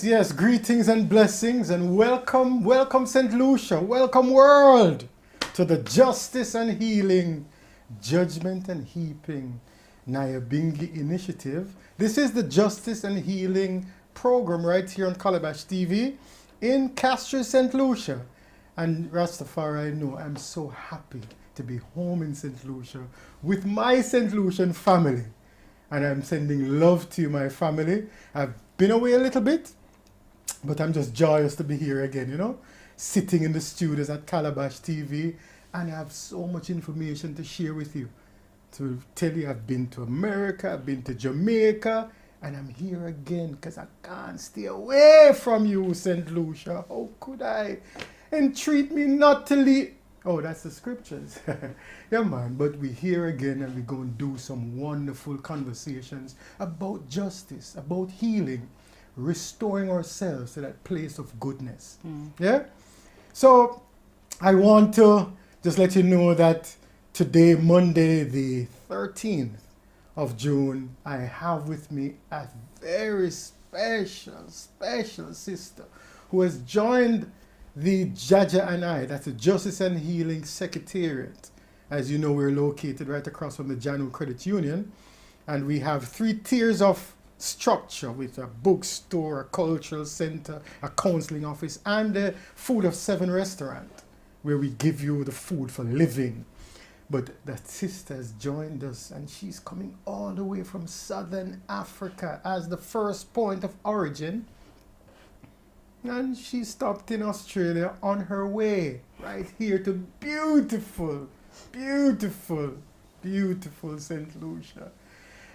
Yes. Greetings and blessings and welcome St. Lucia, welcome world to the Justice and Healing, Judgment and Heaping Nyabinghi initiative. This is the Justice and Healing program right here on Calabash TV in Castro, St. Lucia. And Rastafari, I know I'm so happy to be home in St. Lucia with my St. Lucian family. And I'm sending love to my family. I've been away a little bit, but I'm just joyous to be here again, sitting in the studios at Calabash TV, and I have so much information to share with you. To tell you I've been to America, I've been to Jamaica, and I'm here again because I can't stay away from you, St. Lucia. How could I? Entreat me not to leave. Oh, that's the scriptures. Yeah, man. But we're here again and we're going to do some wonderful conversations about justice, about healing, restoring ourselves to that place of goodness. Yeah? So I want to just let you know that today, Monday, the 13th of June, I have with me a very special sister who has joined the Jaja and I, that's the Justice and Healing Secretariat. As you know, we're located right across from the Janu Credit Union. And we have 3 tiers of structure with a bookstore, a cultural center, a counseling office, and the Food of 7 restaurant, where we give you the food for living. But that sister has joined us, and she's coming all the way from Southern Africa as the first point of origin. And she stopped in Australia on her way right here to beautiful St. Lucia.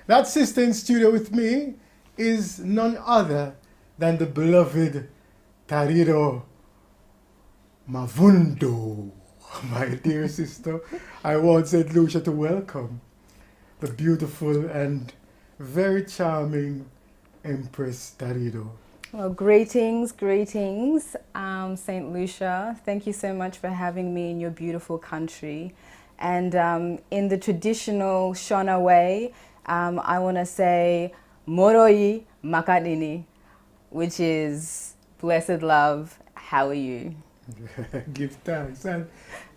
That sister in studio with me is none other than the beloved Tariro Mavundo. My dear sister, I want St. Lucia to welcome the beautiful and very charming Empress Tariro. Well, greetings, St. Lucia. Thank you so much for having me in your beautiful country. And in the traditional Shona way, I want to say Moroi Makanini, which is blessed love, how are you? Give thanks. And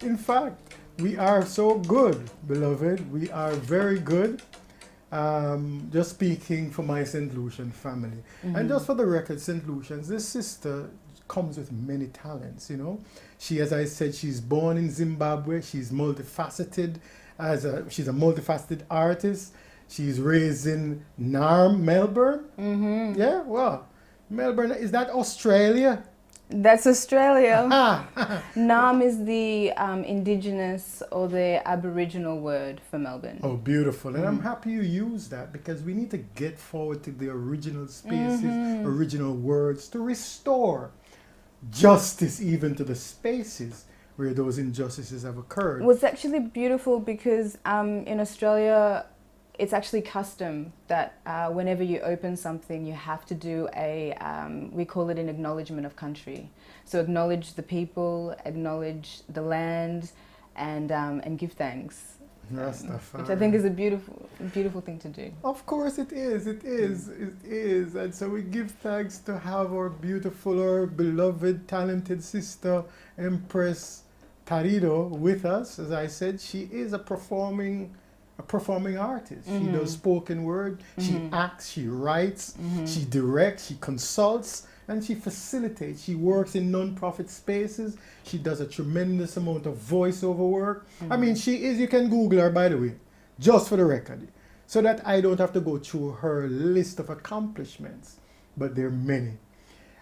in fact, we are so good, beloved. We are very good. Just speaking for my St. Lucian family. And just for the record, St. Lucians, this sister comes with many talents, She, as I said, she's born in Zimbabwe. She's multifaceted. She's a multifaceted artist. She's raised in Narm, Melbourne. Yeah, well, Melbourne, is that Australia? That's Australia. Nam is the indigenous or the Aboriginal word for Melbourne. Oh, beautiful. And I'm happy you use that because we need to get forward to the original spaces, original words to restore justice even to the spaces where those injustices have occurred. Well, it's actually beautiful because in Australia, it's actually custom that whenever you open something, you have to do we call it an acknowledgement of country. So acknowledge the people, acknowledge the land, and give thanks. Which I think is a beautiful thing to do. Of course it is. And so we give thanks to have our beautiful, our beloved, talented sister, Empress Tariro, with us. As I said, she is a performing artist. She does spoken word, she acts, she writes, she directs, she consults, and she facilitates. She works in non-profit spaces. She does a tremendous amount of voiceover work. I mean, she is, you can Google her, by the way, just for the record, so that I don't have to go through her list of accomplishments, but there are many.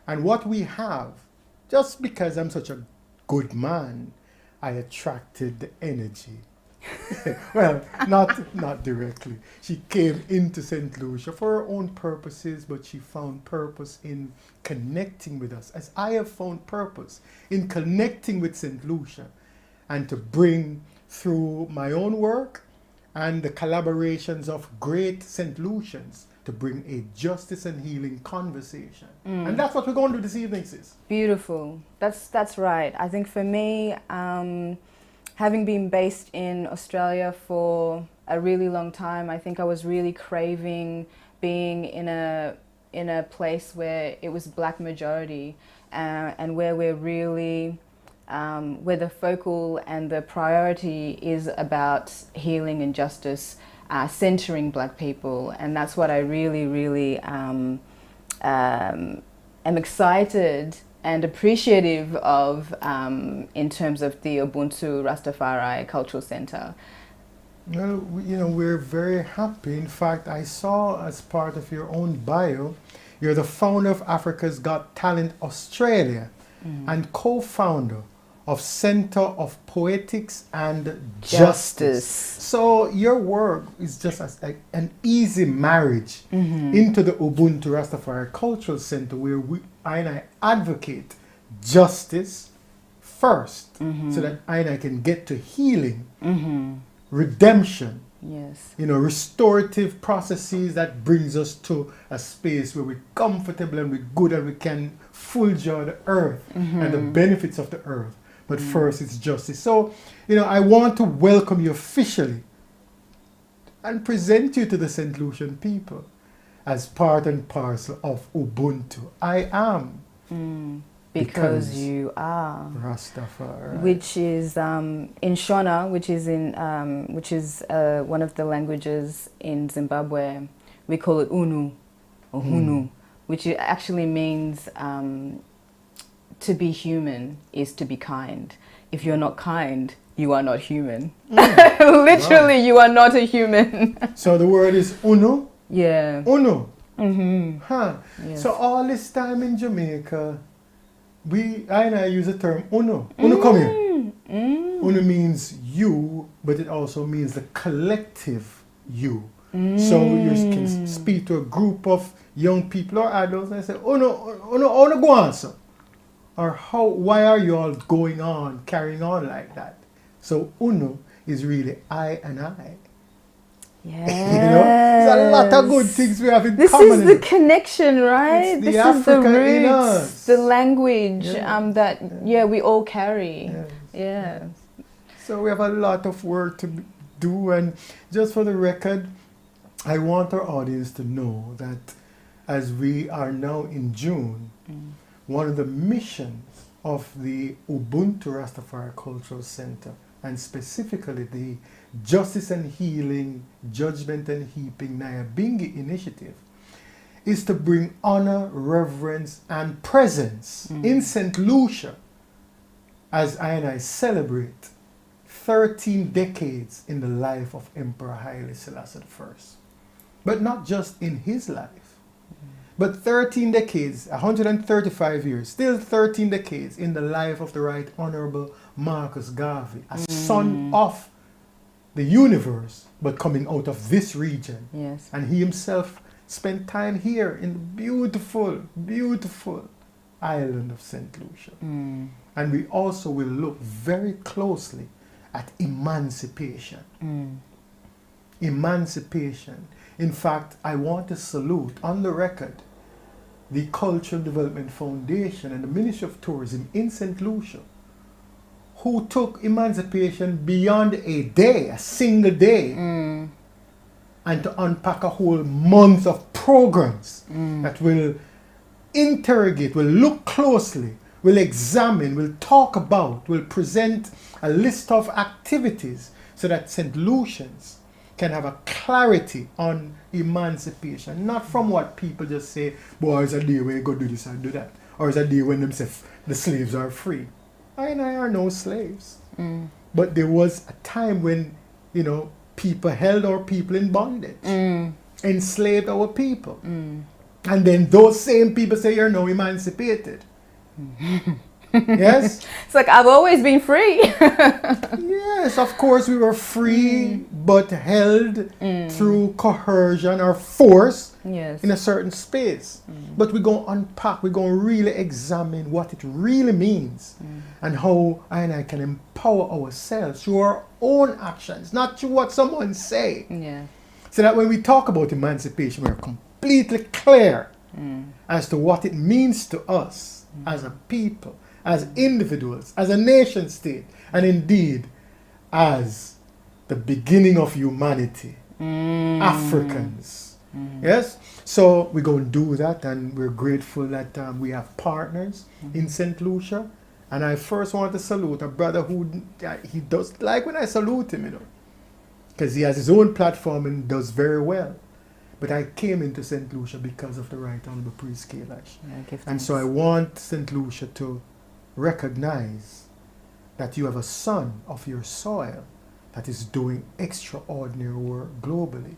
And what we have, just because I'm such a good man, I attracted the energy. Well, not directly. She came into St. Lucia for her own purposes, but she found purpose in connecting with us, as I have found purpose in connecting with St. Lucia, and to bring through my own work and the collaborations of great St. Lucians to bring a justice and healing conversation. And that's what we're going to do this evening, sis. Beautiful. That's right. I think for me, having been based in Australia for a really long time, I think I was really craving being in a place where it was black majority, and where we're really where the focal and the priority is about healing and justice, centering black people. And that's what I really am excited and appreciative of in terms of the Ubuntu Rastafari Cultural Center. Well, we're very happy. In fact, I saw as part of your own bio, you're the founder of Africa's Got Talent Australia and co-founder of Center of Poetics and Justice. So your work is just an easy marriage into the Ubuntu Rastafari Cultural Center, where I and I advocate justice first, so that I and I can get to healing, redemption, restorative processes that brings us to a space where we're comfortable and we're good and we can full joy the earth and the benefits of the earth. But first, it's justice. So, I want to welcome you officially and present you to the St. Lucian people as part and parcel of Ubuntu. I am. Because you are. Rastafari. Which is in Shona, which is one of the languages in Zimbabwe. We call it Unu, or Hunu, which actually means to be human is to be kind. If you're not kind, you are not human. Literally, you are not a human. So the word is Unu? Yeah. Unu? Yes. So all this time in Jamaica, I and I use the term Unu. Unu, come here. Unu means you, but it also means the collective you. So you can speak to a group of young people or adults and say, Unu, go on, sir. Or why are you all carrying on like that? So Unu is really I and I. Yes. There's a lot of good things we have in common. This is the connection, right? This is the roots, the language that we all carry. Yeah. So we have a lot of work to do, and just for the record, I want our audience to know that as we are now in June, one of the missions of the Ubuntu Rastafari Cultural Center, and specifically the Justice and Healing, Judgment and Heaping Nyabinghi initiative, is to bring honor, reverence, and presence in St. Lucia as I and I celebrate 13 decades in the life of Emperor Haile Selassie I. But not just in his life, but 13 decades, 135 years, still 13 decades in the life of the Right Honorable Marcus Garvey, a son of the universe, but coming out of this region. Yes. And he himself spent time here in the beautiful, beautiful island of St. Lucia. And we also will look very closely at emancipation. Emancipation. In fact, I want to salute, on the record, the Cultural Development Foundation and the Ministry of Tourism in St. Lucia, who took emancipation beyond a day, a single day, and to unpack a whole month of programs that will interrogate, will look closely, will examine, will talk about, will present a list of activities so that St. Lucians can have a clarity on emancipation, not from what people just say, boy, it's a day when you go do this and do that, or it's a day when them say the slaves are free. I and I are no slaves. But there was a time when, people held our people in bondage, enslaved our people. And then those same people say you're now emancipated. Yes? It's like, I've always been free. Yes, of course we were free, but held through coercion or force in a certain space. But we're going to unpack, we're going to really examine what it really means and how I and I can empower ourselves through our own actions, not through what someone say. Yeah. So that when we talk about emancipation, we're completely clear as to what it means to us as a people, as individuals, as a nation state, and indeed as the beginning of humanity, Africans. Yes? So we're going to do that, and we're grateful that we have partners in St. Lucia. And I first want to salute a brother who, he does like when I salute him, you know, because he has his own platform and does very well. But I came into St. Lucia because of the Right Honorable Priest Kailash. And so I want St. Lucia to recognize that you have a son of your soil that is doing extraordinary work globally.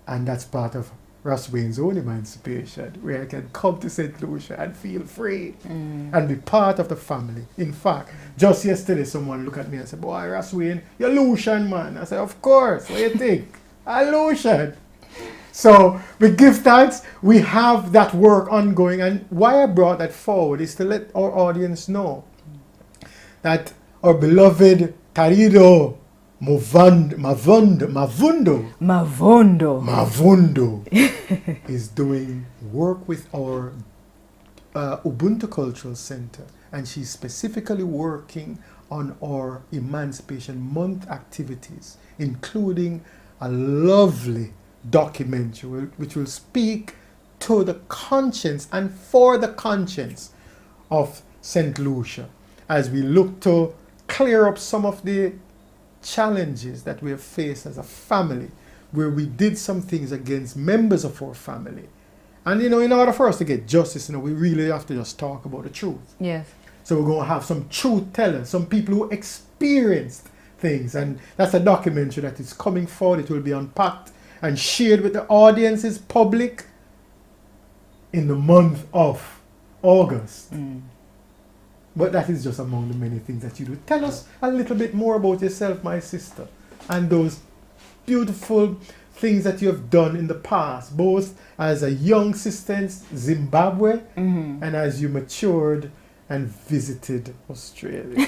And that's part of Ross Wayne's own emancipation, where I can come to St. Lucia and feel free and be part of the family. In fact, just yesterday someone looked at me and said, boy, Ross Wayne, you're Lucian, man. I said, of course, what do you think? I'm Lucian. So we give thanks. We have that work ongoing. And why I brought that forward is to let our audience know that our beloved Tarido Mavundo is doing work with our Ubuntu Cultural Center, and she's specifically working on our Emancipation Month activities, including a lovely documentary which will speak to the conscience and for the conscience of St. Lucia as we look to clear up some of the challenges that we have faced as a family, where we did some things against members of our family. And you know, in order for us to get justice, you know, we really have to just talk about the truth. Yes. So we're going to have some truth tellers, some people who experienced things, and that's a documentary that is coming forward. It will be unpacked and shared with the audiences, public, in the month of August. But that is just among the many things that you do. Tell us a little bit more about yourself, my sister, and those beautiful things that you have done in the past, both as a young sister in Zimbabwe and as you matured and visited Australia.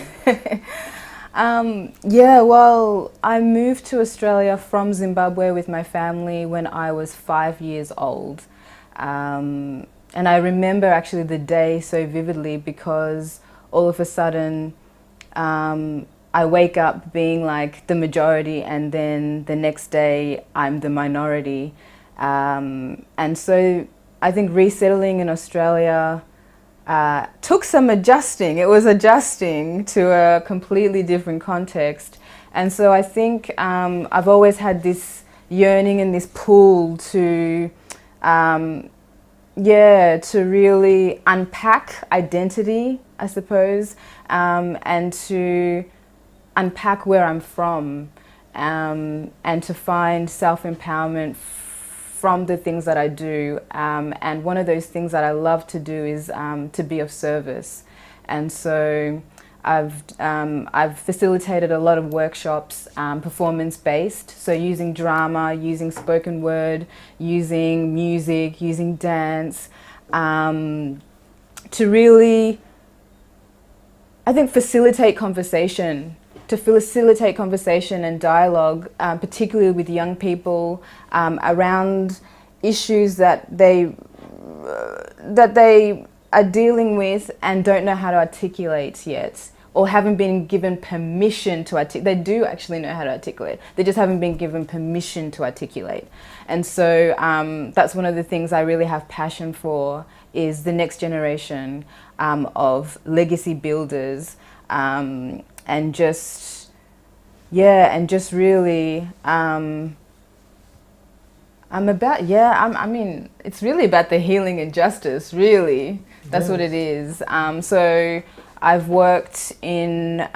Yeah, well, I moved to Australia from Zimbabwe with my family when I was 5 years old. And I remember actually the day so vividly because all of a sudden I wake up being like the majority, and then the next day I'm the minority. And so I think resettling in Australia took some adjusting. It was adjusting to a completely different context. And so I think I've always had this yearning and this pull to to really unpack identity, I suppose, and to unpack where I'm from, and to find self-empowerment from the things that I do. And one of those things that I love to do is to be of service. And so I've facilitated a lot of workshops, performance-based, so using drama, using spoken word, using music, using dance, to really, I think, facilitate conversation and dialogue, particularly with young people, around issues that they are dealing with and don't know how to articulate yet, or haven't been given permission to articulate. They do actually know how to articulate, they just haven't been given permission to articulate. And so that's one of the things I really have passion for, is the next generation of legacy builders, and just really I mean, it's really about the healing and justice, really. That's what it is. So I've worked in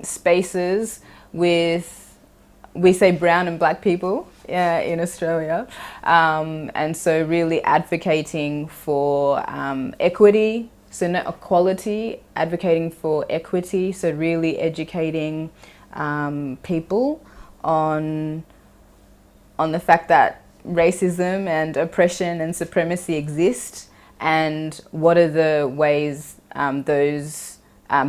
spaces with, we say, brown and black people in Australia. And so really advocating for equity, so not equality, advocating for equity, so really educating people on the fact that racism and oppression and supremacy exist, and what are the ways those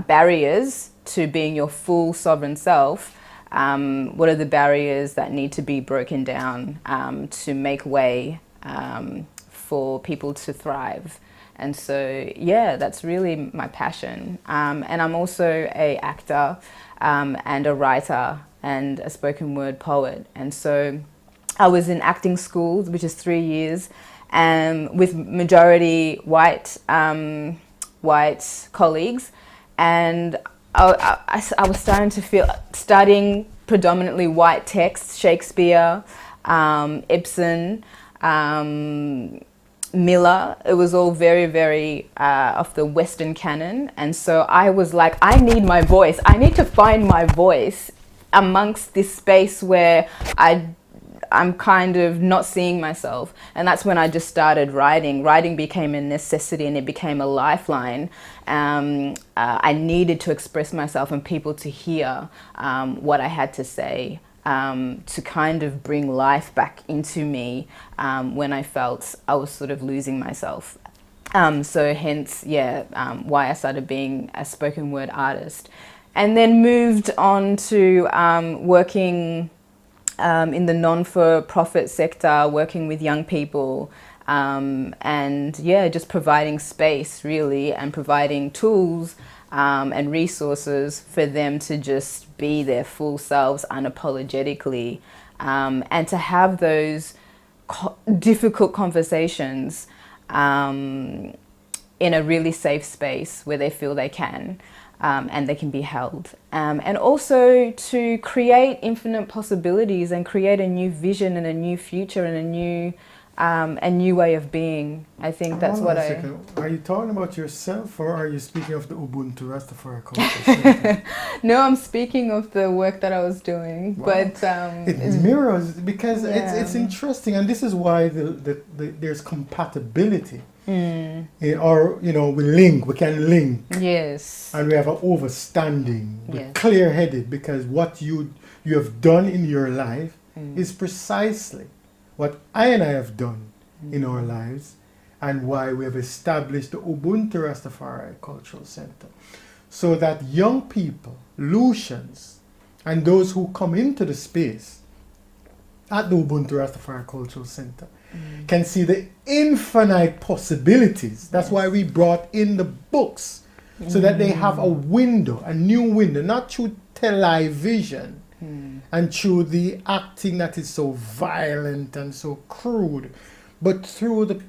barriers to being your full sovereign self, what are the barriers that need to be broken down to make way for people to thrive. And so, yeah, that's really my passion. And I'm also a actor and a writer and a spoken word poet. And so I was in acting school, which is 3 years, with majority white colleagues. And I was starting to feel, studying predominantly white texts, Shakespeare, Ibsen, Miller. It was all very, very of the Western canon. And so I was like, I need my voice. I need to find my voice amongst this space where I'm kind of not seeing myself. And that's when I just started writing. Writing became a necessity and it became a lifeline. I needed to express myself and people to hear what I had to say, to kind of bring life back into me when I felt I was sort of losing myself. So hence, why I started being a spoken word artist. And then moved on to working in the non-for-profit sector, working with young people, and just providing space really, and providing tools and resources for them to just be their full selves unapologetically, and to have those difficult conversations in a really safe space where they feel they can. And they can be held. And also to create infinite possibilities and create a new vision and a new future and a new way of being. I think that's what I... Are you talking about yourself or are you speaking of the Ubuntu Rastafari culture? No, I'm speaking of the work that I was doing. Wow. But it mirrors, because it's interesting, and this is why there's compatibility. Or, we can link. Yes. And we have an overstanding. We're clear-headed, because what you have done in your life is precisely what I and I have done in our lives, and why we have established the Ubuntu Rastafari Cultural Center. So that young people, Lucians, and those who come into the space at the Ubuntu Rastafari Cultural Center can see the infinite possibilities. That's why we brought in the books, so that they have a window, a new window, not through television and through the acting that is so violent and so crude, but through the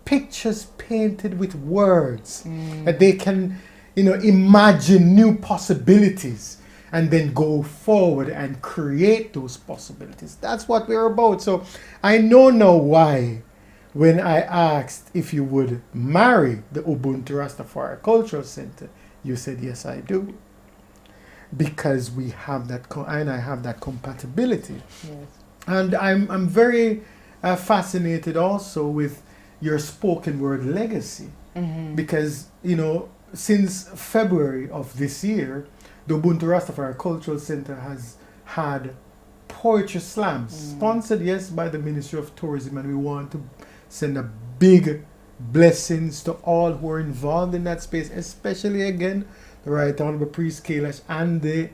pictures painted with words, that they can, imagine new possibilities and then go forward and create those possibilities. That's what we're about. So I know now why, when I asked if you would marry the Ubuntu Rastafari Cultural Center, you said, yes, I do. Because we have that, and I have that compatibility. Yes. And I'm very fascinated also with your spoken word legacy. Because, since February of this year, the Ubuntu Rastafari Cultural Center has had poetry slams, sponsored, yes, by the Ministry of Tourism, and we want to send a big blessings to all who are involved in that space, especially, again, the Right Honorable Priest Kailash and the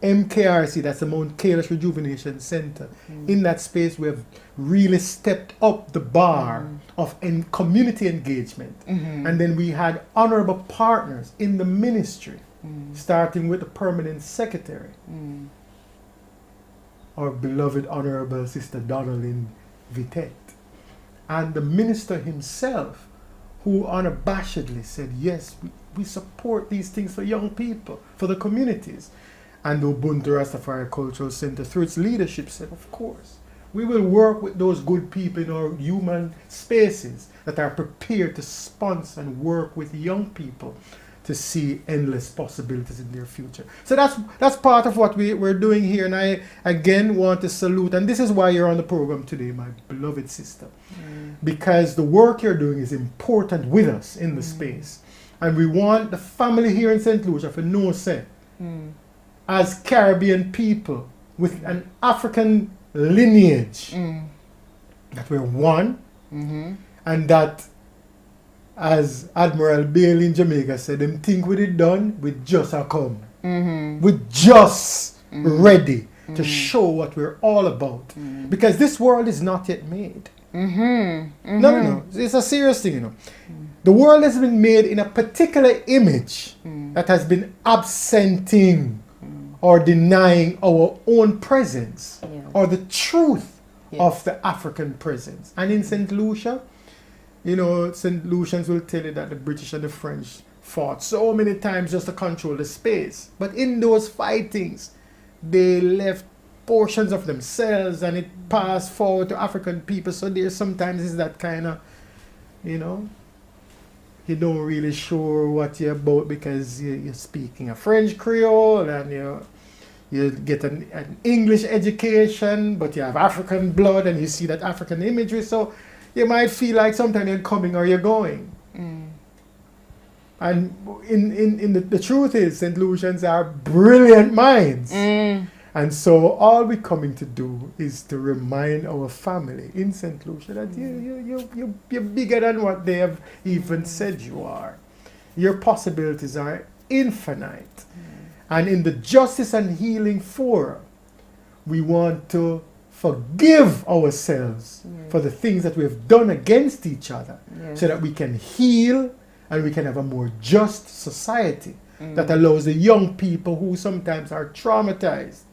MKRC, that's the Mount Kailash Rejuvenation Center. In that space, we have really stepped up the bar of community engagement. And then we had honorable partners in the ministry, starting with the permanent secretary, our beloved Honorable Sister Donalyn Vitet, and the minister himself, who unabashedly said, yes, we support these things for young people, for the communities. And the Ubuntu Rastafari Cultural Center, through its leadership, said, of course, we will work with those good people in our human spaces that are prepared to sponsor and work with young people to see endless possibilities in their future. So that's part of what we're doing here. And I, again, want to salute, and this is why you're on the program today, my beloved sister, because the work you're doing is important with us in the space. And we want the family here in St. Lucia to know, say, as Caribbean people with an African lineage, that we're one, and that, as Admiral Bailey in Jamaica said, them think we it done, we just are come. We're just ready to show what we're all about. Because this world is not yet made. No. It's a serious thing, you know. The world has been made in a particular image that has been absenting or denying our own presence or the truth of the African presence. And in St. Lucia, you know, St. Lucians will tell you that the British and the French fought so many times just to control the space. But in those fightings, they left portions of themselves and it passed forward to African people. So there sometimes is that kind of, you know, you don't really sure what you're about because you're speaking a French Creole and you get an English education, but you have African blood and you see that African imagery. So you might feel like sometimes you're coming or you're going. And the truth is, St. Lucians are brilliant minds. And so all we're coming to do is to remind our family in St. Lucia that you're bigger than what they have even said you are. Your possibilities are infinite. And in the Justice and Healing Forum, we want to forgive ourselves for the things that we have done against each other so that we can heal and we can have a more just society that allows the young people who sometimes are traumatized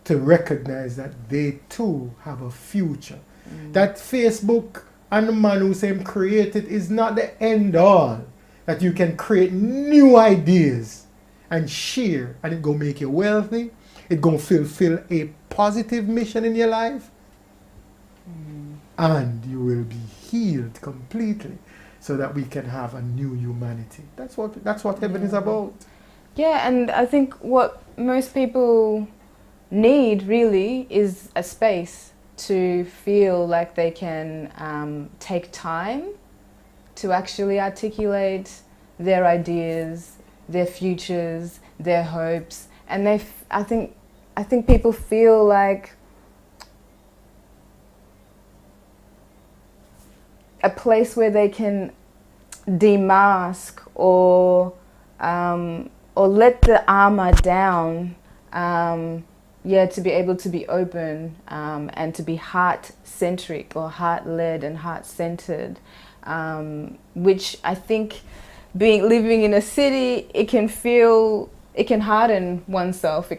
to recognize that they too have a future. That Facebook and the man who say him created is not the end all. That you can create new ideas and share and it gonna make you wealthy. It gonna fulfill a positive mission in your life. And you will be healed completely so that we can have a new humanity. That's what heaven is about. Yeah, and I think what most people need really is a space to feel like they can take time to actually articulate their ideas, their futures, their hopes, and I think people feel like a place where they can demask or let the armor down, to be able to be open and to be heart-centric or heart-led and heart-centered, which I think living in a city, it can harden oneself,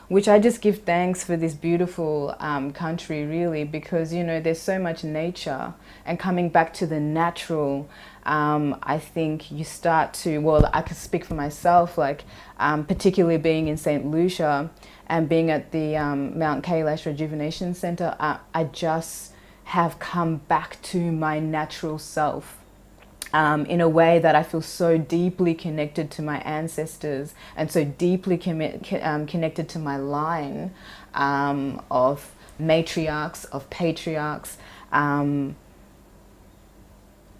which I just give thanks for this beautiful country really, because you know there's so much nature, and coming back to the natural, I think you start to, well, I can speak for myself, like particularly being in St. Lucia and being at the Mount Kailash Rejuvenation Center, I just have come back to my natural self. In a way that I feel so deeply connected to my ancestors and so deeply connected to my line of matriarchs, of patriarchs,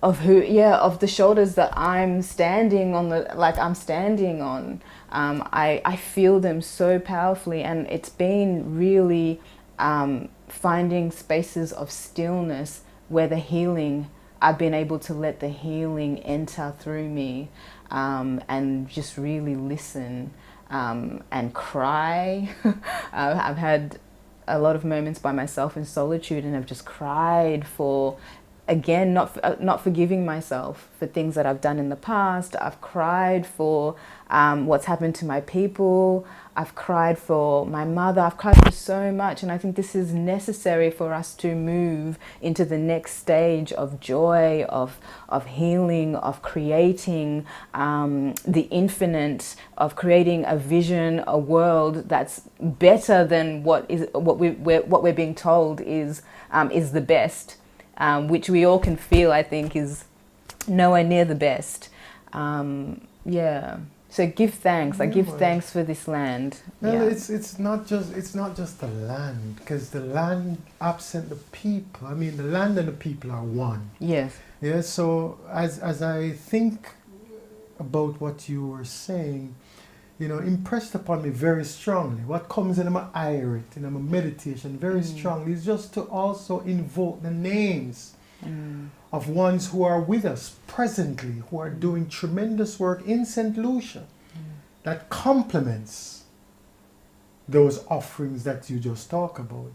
of the shoulders that I'm standing on, I feel them so powerfully, and it's been really finding spaces of stillness where the healing, I've been able to let the healing enter through me, and just really listen and cry. I've had a lot of moments by myself in solitude, and I've just cried for, again, not forgiving myself for things that I've done in the past. I've cried for what's happened to my people. I've cried for my mother. I've cried for so much, and I think this is necessary for us to move into the next stage of joy, of healing, of creating the infinite, of creating a vision, a world that's better than what we're being told is the best, which we all can feel, I think, is nowhere near the best. So give thanks. I give thanks for this land. No, it's not just the land, because the land absent the people. I mean, the land and the people are one. Yes. Yeah. So as I think about what you were saying, you know, impressed upon me very strongly. What comes in my irit, in my meditation, very strongly, is just to also invoke the names of ones who are with us presently, who are doing tremendous work in St. Lucia that complements those offerings that you just talk about.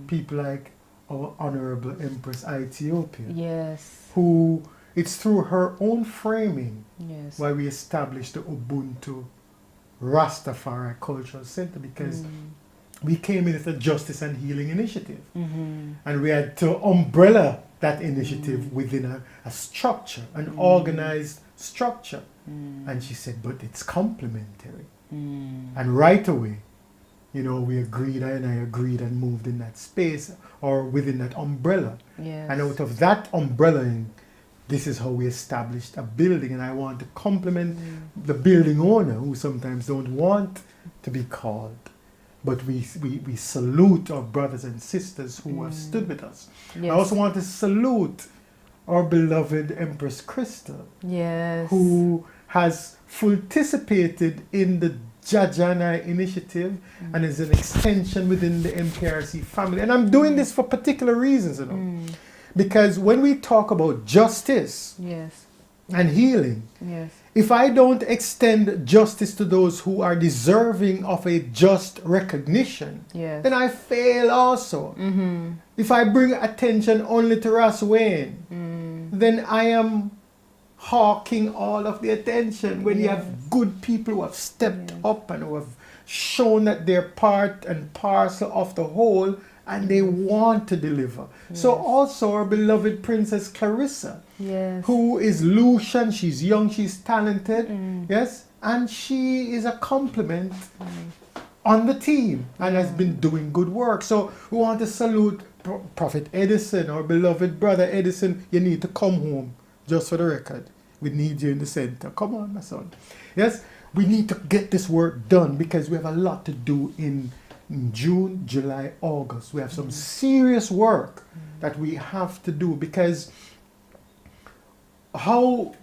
People like our Honorable Empress Ethiopia, Yes. who it's through her own framing Yes. why we established the Ubuntu Rastafari Cultural Center, because we came in as a justice and healing initiative, and we had to umbrella that initiative within a structure, an organized structure. And she said, but it's complementary. And right away, you know, we agreed, and I agreed, and moved in that space or within that umbrella. Yes. And out of that umbrellaing, this is how we established a building. And I want to compliment the building owner, who sometimes don't want to be called. But we salute our brothers and sisters who have stood with us. Yes. I also want to salute our beloved Empress Crystal, Yes. who has participated in the Jajanai initiative and is an extension within the MPRC family. And I'm doing this for particular reasons, you know. Because when we talk about justice Yes. and healing, Yes. if I don't extend justice to those who are deserving of a just recognition, Yes. then I fail also. If I bring attention only to Ras Wayne, then I am hawking all of the attention. When you have good people who have stepped up and who have shown that they're part and parcel of the whole, and they want to deliver. So also our beloved Princess Clarissa, Yes. who is Lucian, she's young, she's talented, yes, and she is a complement on the team and has been doing good work. So we want to salute Prophet Edison, our beloved brother Edison. You need to come home, just for the record. We need you in the center. Come on, my son. Yes, we need to get this work done, because we have a lot to do in June, July, August. We have some serious work that we have to do, because how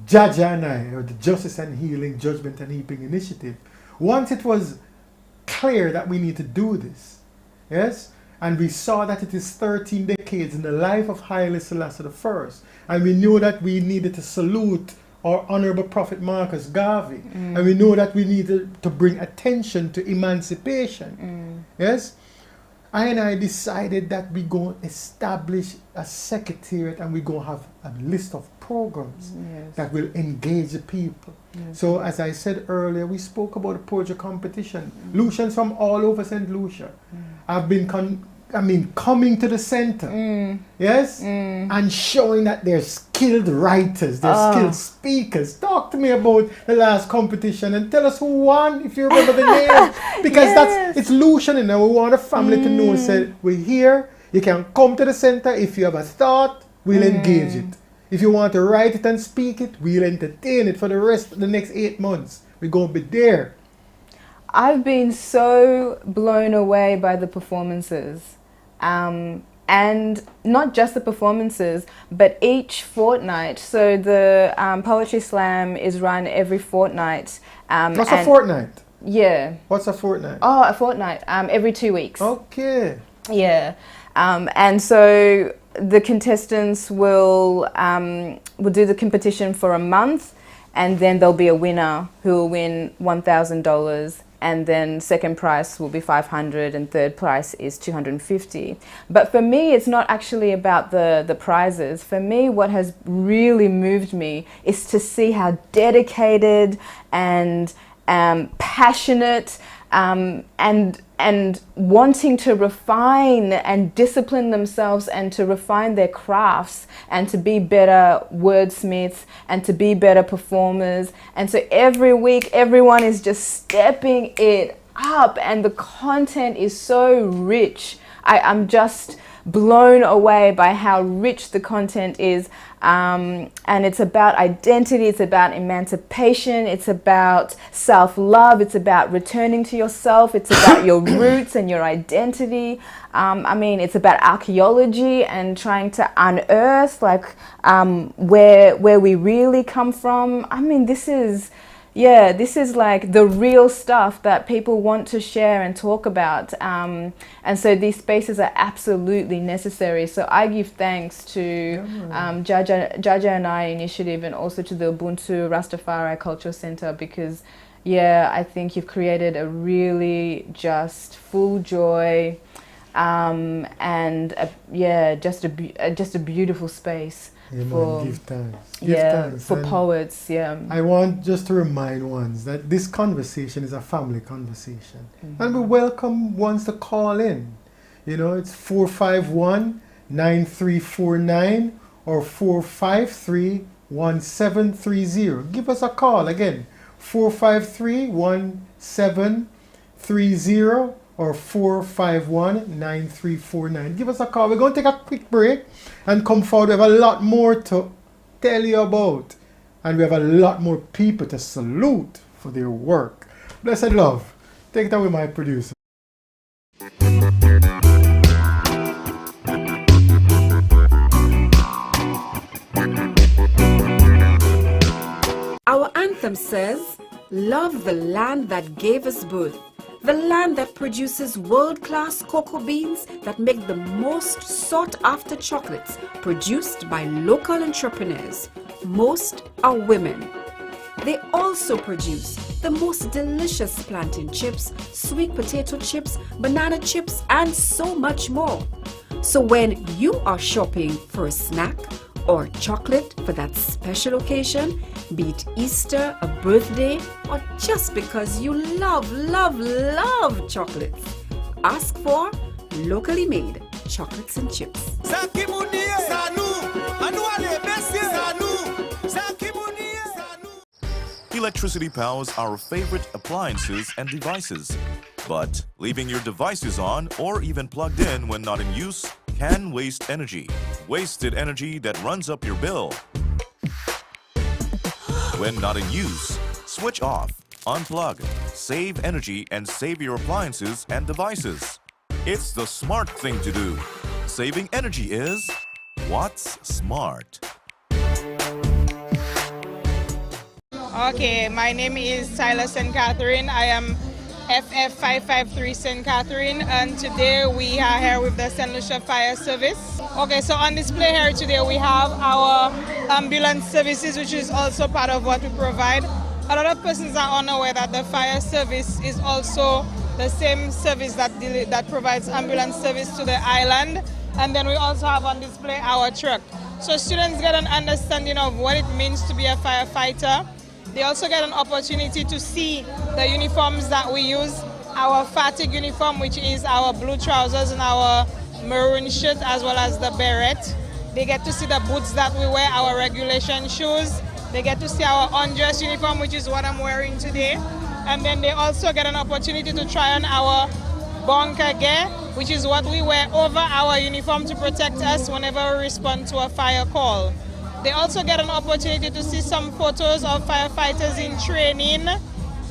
Jaja and I, or the Justice and Healing, Judgment and Heaping Initiative, once it was clear that we need to do this, yes, and we saw that it is 13 decades in the life of Haile Selassie I, and we knew that we needed to salute our Honorable Prophet Marcus Garvey, and we know that we needed to bring attention to emancipation. Yes, I decided that we go establish a secretariat, and we go have a list of programs that will engage the people. So as I said earlier, we spoke about the poetry competition. Lucians from all over St. Lucia have been coming to the center, yes, and showing that they're skilled writers, they're skilled speakers. Talk to me about the last competition and tell us who won, if you remember the name, because it's Lucian, and we want a family to know. Said we're here. You can come to the center. If you have a thought, we'll engage it. If you want to write it and speak it, we'll entertain it for the rest of the next 8 months. We're gonna be there. I've been so blown away by the performances. And not just the performances, but each fortnight. So the Poetry Slam is run every fortnight. What's a fortnight? Yeah. What's a fortnight? Oh, a fortnight. Every 2 weeks. Okay. Yeah. And so the contestants will do the competition for a month, and then there'll be a winner who will win $1,000. And then second prize will be $500 and third prize is $250. But for me, it's not actually about the prizes. For me, what has really moved me is to see how dedicated and passionate and wanting to refine and discipline themselves and to refine their crafts and to be better wordsmiths and to be better performers. And so every week, everyone is just stepping it up, and the content is so rich. I'm just blown away by how rich the content is. And it's about identity, it's about emancipation, it's about self-love, it's about returning to yourself, it's about your roots and your identity. It's about archaeology and trying to unearth where we really come from. This is like the real stuff that people want to share and talk about. And so these spaces are absolutely necessary. So I give thanks to Jaja and I initiative, and also to the Ubuntu Rastafari Cultural Center, because I think you've created a really just full joy, and yeah, just a beautiful space for give thanks. Give thanks. For poets. Yeah, I want just to remind ones that this conversation is a family conversation, and we welcome ones to call in. You know, it's 451-9349 or 453-1730. Give us a call again, 453-1730 or 451-9349. Give us a call. We're going to take a quick break and come forward. We have a lot more to tell you about, and we have a lot more people to salute for their work. Blessed love. Take it away, my producer. Our anthem says, "Love the land that gave us birth, the land that produces world-class cocoa beans that make the most sought-after chocolates produced by local entrepreneurs. Most are women. They also produce the most delicious plantain chips, sweet potato chips, banana chips, and so much more. So when you are shopping for a snack or chocolate for that special occasion, be it Easter, a birthday, or just because you love chocolates, ask for locally made chocolates and chips. Electricity powers our favorite appliances and devices. But leaving your devices on or even plugged in when not in use can waste energy. Wasted energy that runs up your bill. When not in use, switch off, unplug, save energy and save your appliances and devices. It's the smart thing to do. Saving energy is what's smart. Okay, my name is Tyler St. Catherine. I am FF553 St. Catherine, and today we are here with the St. Lucia Fire Service. Okay, so on display here today we have our ambulance services, which is also part of what we provide. A lot of persons are unaware that the fire service is also the same service that provides ambulance service to the island. And then we also have on display our truck. So students get an understanding of what it means to be a firefighter. They also get an opportunity to see the uniforms that we use, our fatigue uniform, which is our blue trousers and our maroon shirt, as well as the beret. They get to see the boots that we wear, our regulation shoes. They get to see our undress uniform, which is what I'm wearing today. And then they also get an opportunity to try on our bunker gear, which is what we wear over our uniform to protect us whenever we respond to a fire call. They also get an opportunity to see some photos of firefighters in training.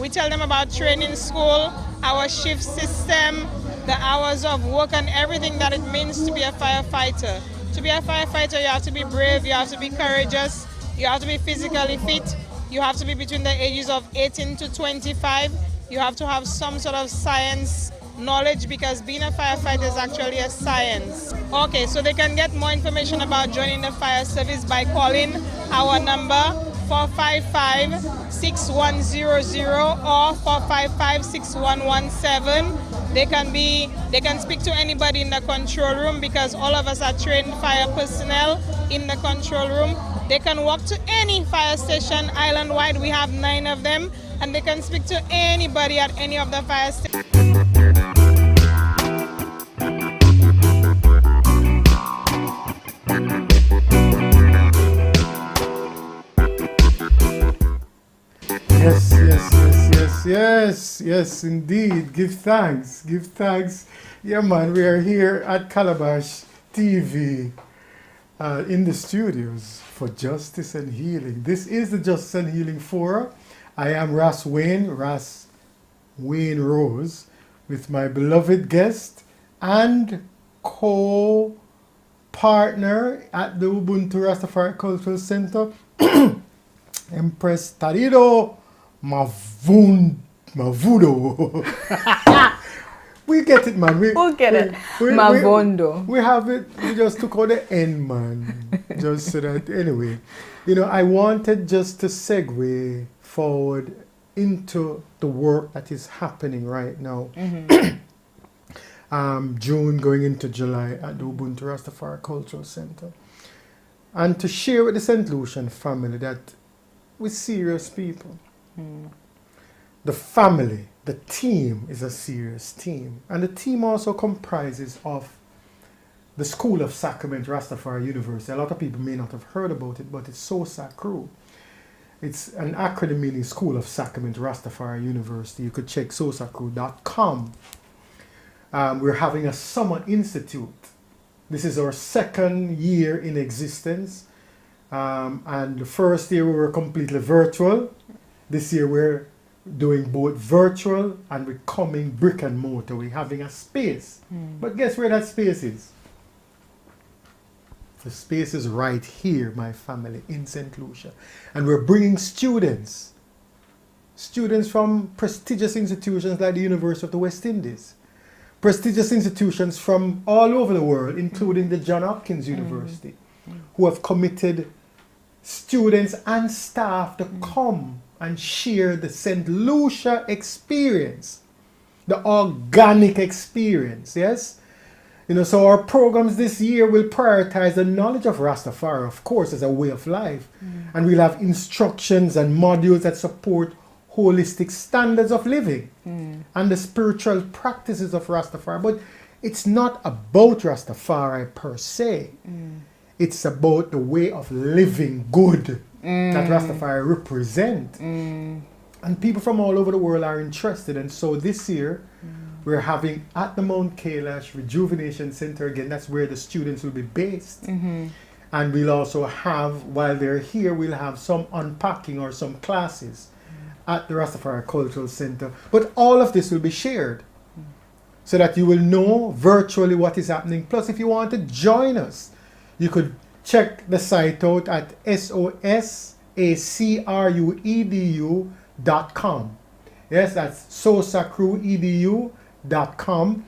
We tell them about training school, our shift system, the hours of work, and everything that it means to be a firefighter. To be a firefighter, you have to be brave, you have to be courageous, you have to be physically fit, you have to be between the ages of 18 to 25, you have to have some sort of science knowledge, because being a firefighter is actually a science. Okay, so they can get more information about joining the fire service by calling our number 455-6100 or 455-6117. They can speak to anybody in the control room, because all of us are trained fire personnel in the control room. They can walk to any fire station island-wide. We have 9 of them, and they can speak to anybody at any of the fire stations. Yes, indeed. Give thanks. Yeah, man, we are here at Calabash TV in the studios for Justice and Healing. This is the Justice and Healing Forum. I am Ras Wayne Rose, with my beloved guest and co-partner at the Ubuntu Rastafari Cultural Center, Empress Tarido Mavudo. We get it, man. We'll get it. Mavondo. We have it. We just took out the N, man. Just so that, anyway. I wanted just to segue forward into the work that is happening right now. June going into July at the Ubuntu Rastafari Cultural Center. And to share with the St. Lucian family that we're serious people. The family, the team is a serious team. And the team also comprises of the School of Sacrament Rastafari University. A lot of people may not have heard about it, but it's SOSA Crew. It's an acronym meaning School of Sacrament Rastafari University. You could check sosacrew.com. We're having a summer institute. This is our second year in existence. And the first year we were completely virtual. This year we're doing both virtual and we're coming brick and mortar. We're having a space. But guess where that space is? The space is right here, my family, in St. Lucia. And we're bringing students from prestigious institutions like the University of the West Indies, prestigious institutions from all over the world, including the Johns Hopkins University, who have committed students and staff to come and share the St. Lucia experience, the organic experience, yes? You know, so our programs this year will prioritize the knowledge of Rastafari, of course, as a way of life. And we'll have instructions and modules that support holistic standards of living and the spiritual practices of Rastafari. But it's not about Rastafari per se. It's about the way of living good that Rastafari represent. And people from all over the world are interested. And so this year, we're having at the Mount Kailash Rejuvenation Center, again, that's where the students will be based. And we'll also have, while they're here, we'll have some unpacking or some classes at the Rastafari Cultural Center. But all of this will be shared so that you will know virtually what is happening. Plus, if you want to join us, you could check the site out at sosacrewedu.com. Yes, that's sosacrewedu.com.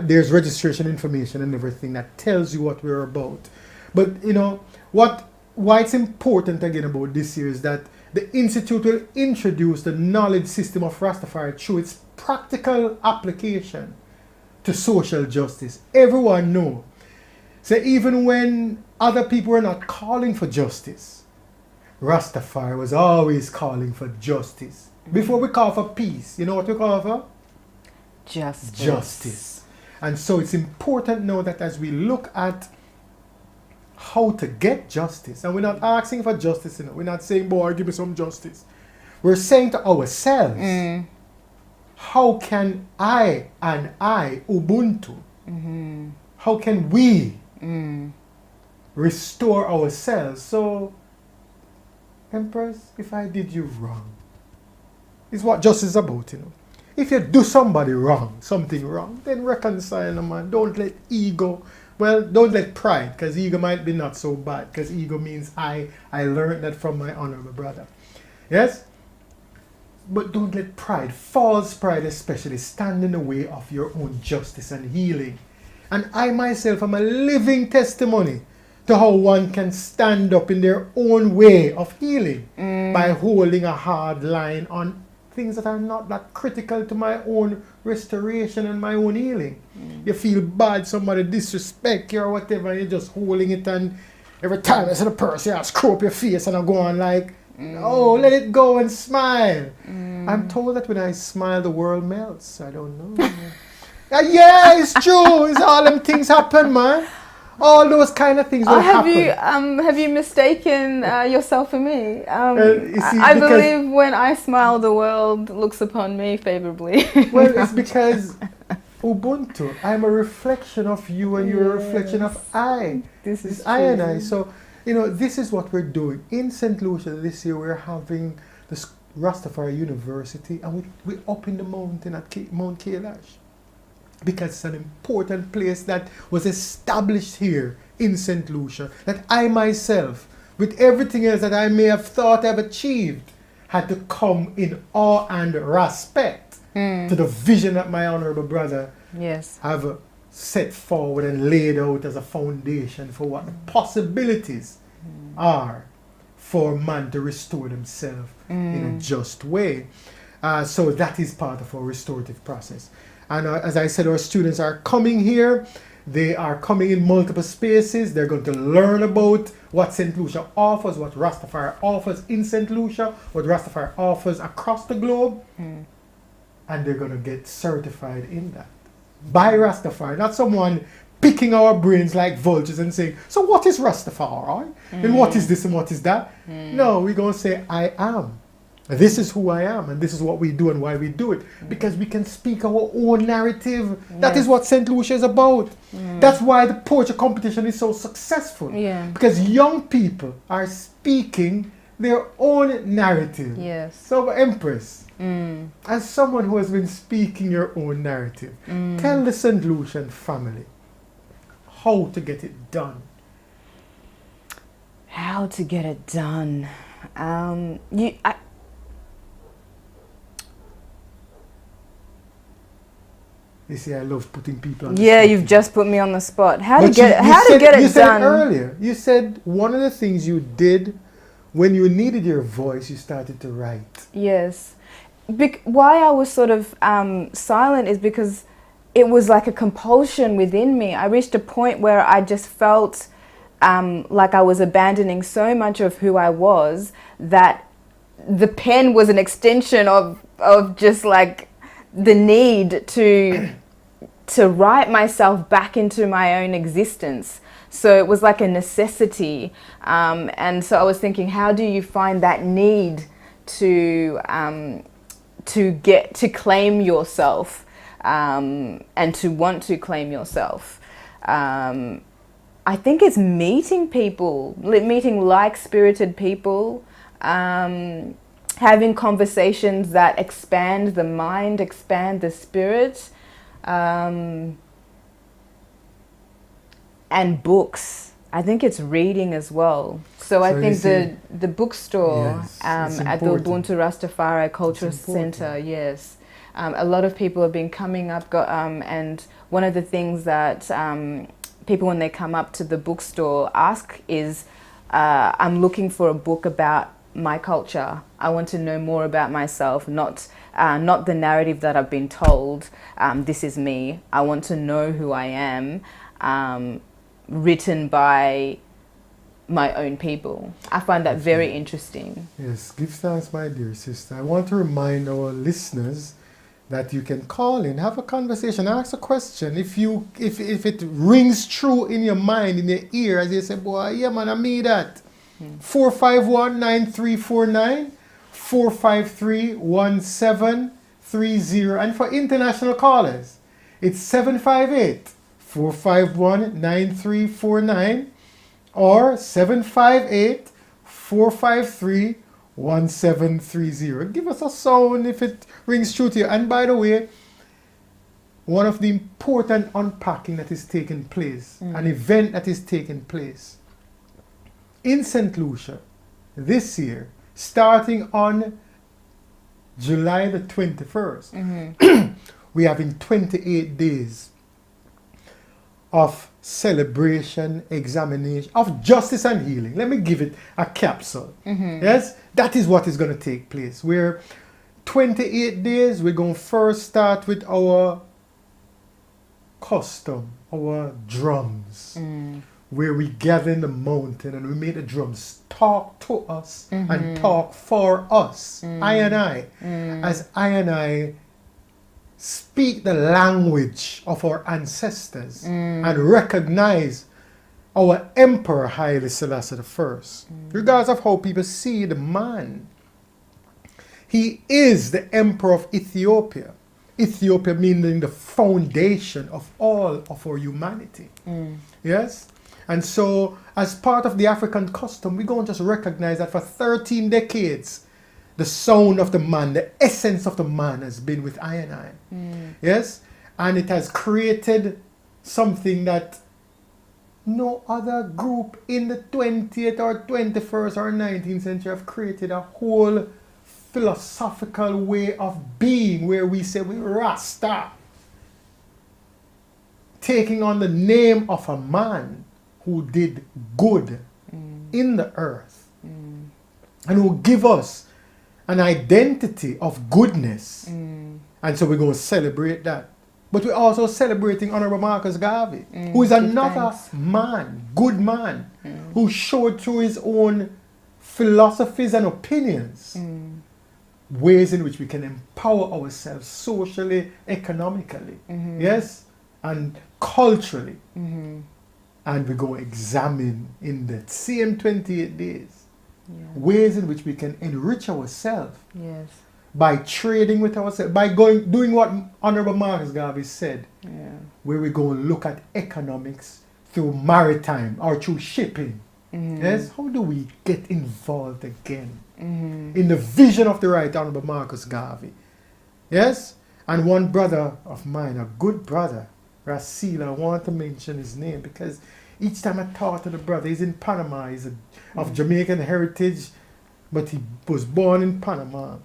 There's registration information and everything that tells you what we're about. But you know why it's important again about this year is that the Institute will introduce the knowledge system of Rastafari through its practical application to social justice. Everyone knows. So even when other people were not calling for justice, Rastafari was always calling for justice. Before we call for peace, you know what we call for? Justice. And so it's important now that as we look at how to get justice, and we're not asking for justice, you know, we're not saying, boy, give me some justice. We're saying to ourselves, how can I, Ubuntu, how can we restore ourselves? So, Empress, if I did you wrong, is what justice is about, you know. If you do somebody wrong, something wrong, then reconcile them, man. Don't let ego, well, don't let pride, because ego might be not so bad, because ego means I learned that from my honorable brother. Yes? But don't let pride, false pride especially, stand in the way of your own justice and healing. And I myself am a living testimony to how one can stand up in their own way of healing by holding a hard line on things that are not that critical to my own restoration and my own healing. You feel bad, somebody disrespect you or whatever, and you're just holding it, and every time I see the person, you screw up your face and I go on like, oh, let it go and smile. I'm told that when I smile, the world melts. I don't know. Yeah, it's true. It's all them things happen, man. All those kind of things will happen. Have you mistaken yourself for me? You see, I believe when I smile, the world looks upon me favorably. Well, it's because Ubuntu, I'm a reflection of you and you're a reflection of I. This is I and I. So, you know, this is what we're doing. In St. Lucia this year, we're having the Rastafari University, and we're up in the mountain at Mount Kailash. Because it's an important place that was established here in St. Lucia, that I myself, with everything else that I may have thought I've achieved, had to come in awe and respect to the vision that my honorable brother have set forward and laid out as a foundation for what the possibilities are for man to restore themselves in a just way. So that is part of our restorative process. And as I said, our students are coming here. They are coming in multiple spaces. They're going to learn about what St. Lucia offers, what Rastafari offers in St. Lucia, what Rastafari offers across the globe. And they're going to get certified in that by Rastafari, not someone picking our brains like vultures and saying, so what is Rastafari? And what is this and what is that? No, we're going to say, I am. This is who I am, and this is what we do and why we do it. Because we can speak our own narrative. That is what St. Lucia is about. That's why the poetry competition is so successful. Because young people are speaking their own narrative. So, Empress, as someone who has been speaking your own narrative, tell the St. Lucian family how to get it done. How to get it done? You see, I love putting people on the spot. Yeah, you've just put me on the spot. How to get it done? You said earlier, you said one of the things you did when you needed your voice, you started to write. Yes. Why I was sort of silent is because it was like a compulsion within me. I reached a point where I just felt like I was abandoning so much of who I was that the pen was an extension of just like the need to write myself back into my own existence. So it was like a necessity. And so I was thinking, how do you find that need to claim yourself and to want to claim yourself? I think it's meeting people, meeting like-spirited people, having conversations that expand the mind, expand the spirit, and books. I think it's reading as well. So I think the bookstore at the Ubuntu Rastafari Cultural Center, yes. A lot of people have been coming up, and one of the things that people when they come up to the bookstore ask is, I'm looking for a book about my culture. I want to know more about myself, not the narrative that I've been told. This is me. I want to know who I am, written by my own people. I find that very interesting. Yes, give thanks, my dear sister. I want to remind our listeners that you can call in, have a conversation, ask a question. If it rings true in your mind, in your ear, as you say, boy, yeah man, I mean that. 451-9349, 453-1730. And for international callers, it's 758-451-9349 or 758-453-1730. Give us a sound if it rings true to you. And by the way, one of the important unpacking that is taking place, an event that is taking place in St. Lucia this year, starting on July the 21st, we're having 28 days of celebration, examination, of justice and healing. Let me give it a capsule. Yes, that is what is going to take place. We're 28 days. We're going to first start with our custom, our drums, where we gather in the mountain and we make the drums talk to us and talk for us. I and I, as I and I speak the language of our ancestors and recognize our Emperor Haile Selassie I, regardless of how people see the man. He is the Emperor of Ethiopia. Ethiopia meaning the foundation of all of our humanity. Yes? And so, as part of the African custom, we're going to just recognize that for 13 decades, the sound of the man, the essence of the man has been with I and I. Yes? And it has created something that no other group in the 20th or 21st or 19th century have created, a whole philosophical way of being where we say we Rasta, taking on the name of a man who did good in the earth and who give us an identity of goodness. And so we're going to celebrate that But we're also celebrating Honorable Marcus Garvey, who is another thanks. man, good man, who showed through his own philosophies and opinions ways in which we can empower ourselves socially, economically, yes, and culturally. And we go examine in the same 28 days ways in which we can enrich ourselves Yes. by trading with ourselves, by doing what Honorable Marcus Garvey said, where we go and look at economics through maritime or through shipping. Yes, how do we get involved again in the vision of the right Honorable Marcus Garvey? Yes, and one brother of mine, a good brother, Rasil, I want to mention his name because each time I talk to the brother, he's in Panama, he's of Jamaican heritage, but he was born in Panama.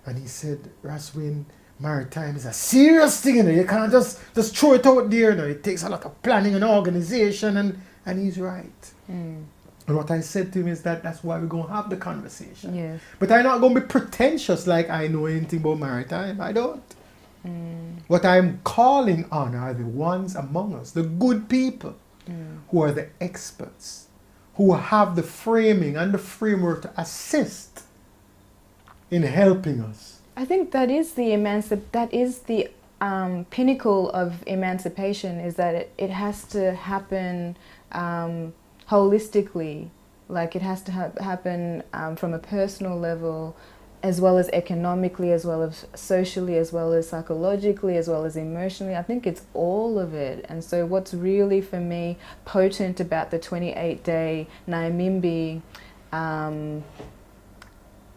And he said, Raswin, maritime is a serious thing, you know. You can't just throw it out there, you know. It takes a lot of planning and organization, and he's right. And what I said to him is that's why we're going to have the conversation. Yes. But I'm not going to be pretentious like I know anything about maritime. I don't. What I'm calling on are the ones among us, the good people, who are the experts, who have the framing and the framework to assist in helping us. I think that is the pinnacle of emancipation, is that it has to happen holistically. Like it has to happen from a personal level, as well as economically, as well as socially, as well as psychologically, as well as emotionally. I think it's all of it. And so what's really, for me, potent about the 28-day Nyabinghi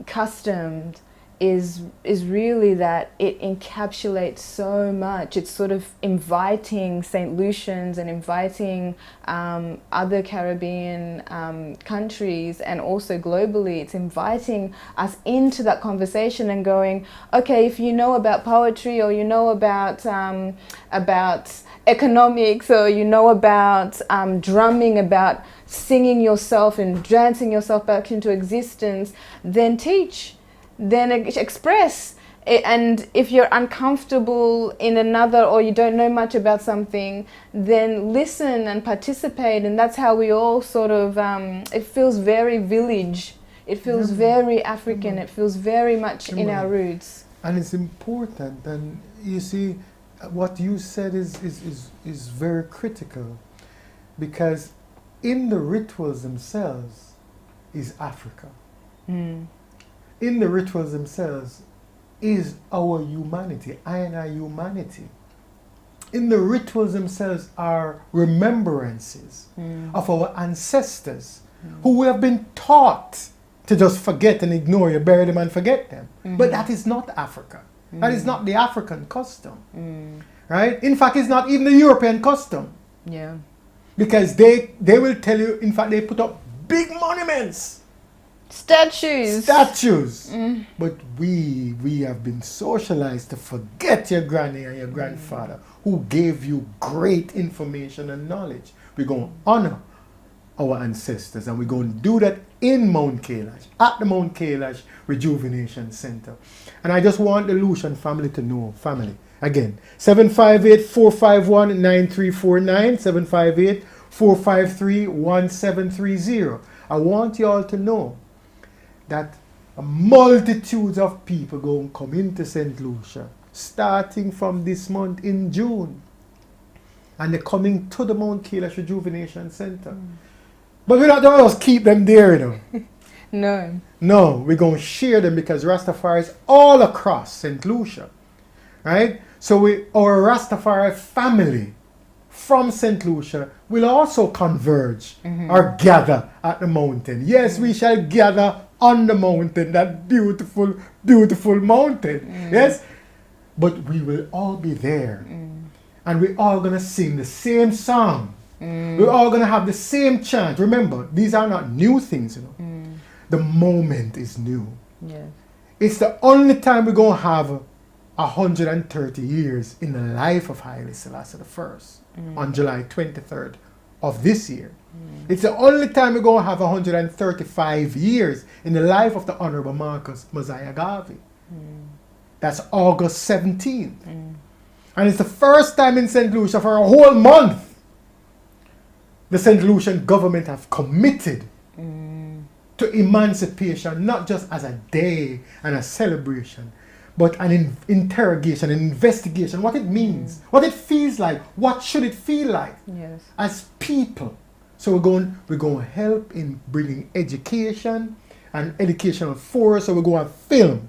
custom is really that it encapsulates so much. It's sort of inviting St. Lucians and inviting other Caribbean countries, and also globally, it's inviting us into that conversation and going, okay, if you know about poetry, or you know about economics, or you know about drumming, about singing yourself and dancing yourself back into existence, then teach. Then express. And if you're uncomfortable in another, or you don't know much about something, then listen and participate. And that's how we all sort of, it feels very village. It feels very African. It feels very much in our roots. And it's important. And you see, what you said is very critical, because in the rituals themselves is Africa. In the rituals themselves is our humanity, our humanity. In the rituals themselves are remembrances of our ancestors who we have been taught to just forget and ignore. You bury them and forget them. But that is not Africa. That is not the African custom. Right? In fact, it's not even the European custom. Yeah. Because they will tell you, in fact, they put up big monuments. Statues. But we have been socialized to forget your granny and your grandfather who gave you great information and knowledge. We're going to honor our ancestors, and we're going to do that in Mount Kailash, at the Mount Kailash Rejuvenation Center. And I just want the Lucian family to know, again, 758-451-9349, 758-453-1730. I want you all to know that multitudes of people going to come into St. Lucia starting from this month in June, and they're coming to the Mount Kailash Rejuvenation Center. But we're not going to just keep them there, you know. No, we're going to share them, because Rastafari is all across St. Lucia, right? So our Rastafari family from St. Lucia will also converge or gather at the mountain. Yes, we shall gather on the mountain, that beautiful, beautiful mountain. Yes? But we will all be there. And we're all going to sing the same song. We're all going to have the same chant. Remember, these are not new things, you know. The moment is new. Yeah. It's the only time we're going to have 130 years in the life of Haile Selassie I on July 23rd of this year. It's the only time we're going to have 135 years in the life of the Honorable Marcus Mosiah Garvey. That's August 17th. And And it's the first time in St. Lucia for a whole month the St. Lucian government have committed to emancipation, not just as a day and a celebration, but an interrogation, an investigation, what it means, what it feels like, what should it feel like as people. So we're going to help in bringing education and educational force. So we're going to have film,